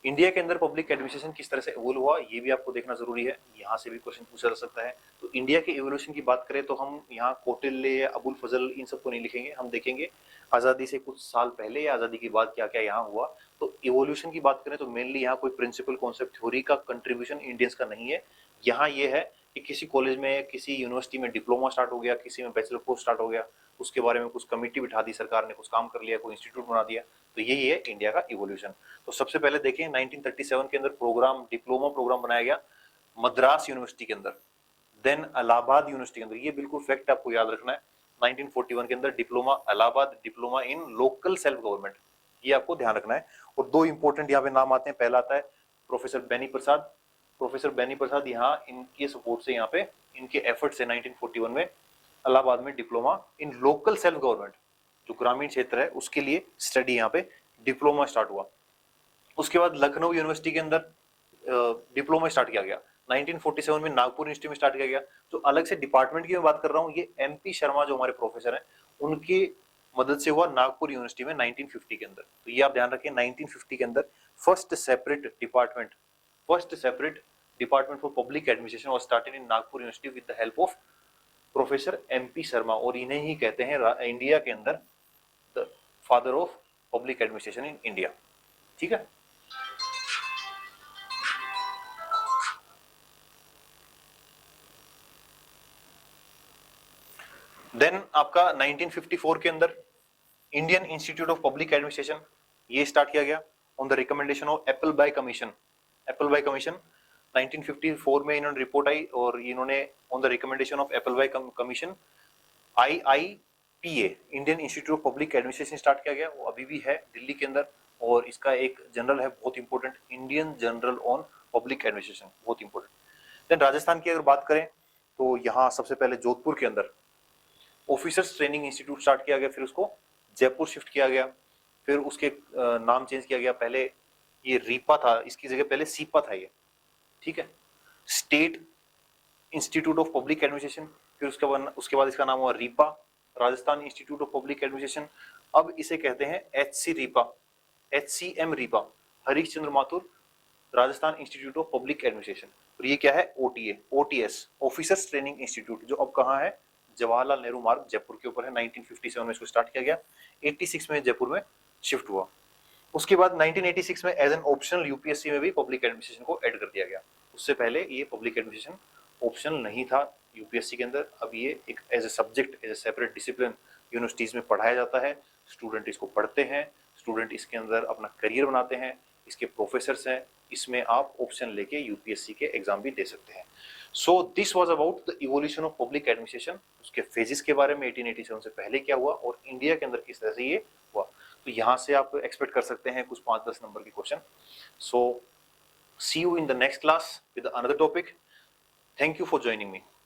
A: India के अंदर पब्लिक एडमिनिस्ट्रेशन किस तरह से इवोल्व हुआ ये भी आपको देखना जरूरी है, यहाँ से भी क्वेश्चन पूछा जा सकता है। तो इंडिया के इवोल्यूशन की बात करें तो हम यहाँ कौटिल्य या अबुल फजल इन सबको नहीं लिखेंगे, हम देखेंगे आजादी से कुछ साल पहले या आजादी के बाद क्या क्या यहाँ हुआ। तो इवोल्यूशन की बात करें तो मेनली यहाँ कोई प्रिंसिपल कॉन्सेप्ट थ्योरी का कंट्रीब्यूशन इंडियंस का नहीं है। यहाँ ये है कि किसी कॉलेज में, किसी यूनिवर्सिटी में डिप्लोमा स्टार्ट हो गया, किसी में बैचलर कोर्स स्टार्ट हो गया, उसके बारे में कुछ कमिटी बिठा दी सरकार ने, कुछ काम कर लिया, कोई इंस्टीट्यूट बना दिया, तो यही है इंडिया का इवोल्यूशन। तो सबसे पहले देखें 1937 के अंदर प्रोग्राम, डिप्लोमा प्रोग्राम बनाया गया मद्रास यूनिवर्सिटी के अंदर, देन इलाहाबाद यूनिवर्सिटी के अंदर, ये बिल्कुल फैक्ट आपको याद रखना है। 1941 के अंदर diploma Allahabad, diploma in local self government, ये आपको ध्यान रखना है। और दो इंपॉर्टेंट यहाँ पे नाम आते हैं, पहला आता है प्रोफेसर बेनी प्रसाद। प्रोफेसर बेनी प्रसाद यहाँ इनके सपोर्ट से, यहाँ पे इनके एफर्ट से 1941 में इलाहाबाद में diploma in local self government, जो ग्रामीण क्षेत्र है उसके लिए स्टडी यहाँ पे डिप्लोमा स्टार्ट हुआ। उसके बाद लखनऊ यूनिवर्सिटी के अंदर डिप्लोमा स्टार्ट किया गया। 1947 में नागपुर यूनिवर्सिटी में स्टार्ट किया गया। जो अलग से डिपार्टमेंट की मैं बात कर रहा हूँ, ये MP शर्मा जो हमारे प्रोफेसर हैं उनकी मदद से हुआ नागपुर यूनिवर्सिटी में 1950 के अंदर। तो ये आप ध्यान रखें 1950 के अंदर first separate department for public administration was started in Nagpur university with the help of professor MP Sharma, और इन्हें ही कहते हैं इंडिया के अंदर the father of public administration in India, ठीक है। देन आपका 1954 के अंदर Indian institute of public administration ये स्टार्ट किया गया on the recommendation of Appleby commission. 1954 में इन्होंने रिपोर्ट आई और इन्होंने on the recommendation of Appleby commission IIPA Indian institute of public administration start किया गया, वो अभी भी है दिल्ली के अंदर। और इसका एक जनरल है बहुत important, Indian general on public administration, बहुत इंपॉर्टेंट। देन राजस्थान की अगर बात करें तो यहाँ सबसे पहले जोधपुर के अंदर ऑफिसर्स ट्रेनिंग इंस्टीट्यूट स्टार्ट किया गया, फिर उसको जयपुर शिफ्ट किया गया, फिर उसके नाम चेंज किया गया। पहले ये रीपा था, इसकी जगह पहले सीपा था ये, ठीक है। State institute of public administration, फिर उसके बाद इसका नाम हुआ RIPA, Rajasthan institute of public administration. अब इसे कहते हैं HC RIPA, HCM RIPA, Harish Chandra Mathur Rajasthan institute of public administration. और ये क्या है, OTS ऑफिसर्स ट्रेनिंग इंस्टीट्यूट, जो अब कहाँ है, जवाहरलाल नेहरू मार्ग जयपुर के ऊपर है। 1957 में इसको स्टार्ट किया गया, 86 में जयपुर में शिफ्ट हुआ। उसके बाद 1986 में एज एन ऑप्शनल UPSC में भी पब्लिक एडमिनिस्ट्रेशन को ऐड कर दिया गया। उससे पहले ये पब्लिक एडमिनिस्ट्रेशन ऑप्शनल नहीं था UPSC के अंदर, अब ये एक as a subject, as a separate discipline universities में पढ़ाया जाता है। स्टूडेंट इसको पढ़ते हैं, स्टूडेंट इसके अंदर अपना करियर बनाते हैं, इसके प्रोफेसर्स हैं, इसमें आप ऑप्शन लेके UPSC के एग्जाम भी दे सकते हैं। So this was about the evolution of public administration, उसके फेजेस के बारे में, 1887 से पहले क्या हुआ और इंडिया के अंदर किस तरह से ये हुआ। तो यहाँ से आप एक्सपेक्ट कर सकते हैं कुछ 5-10 नंबर के question. So see you in the next class with another topic. Thank you for joining me.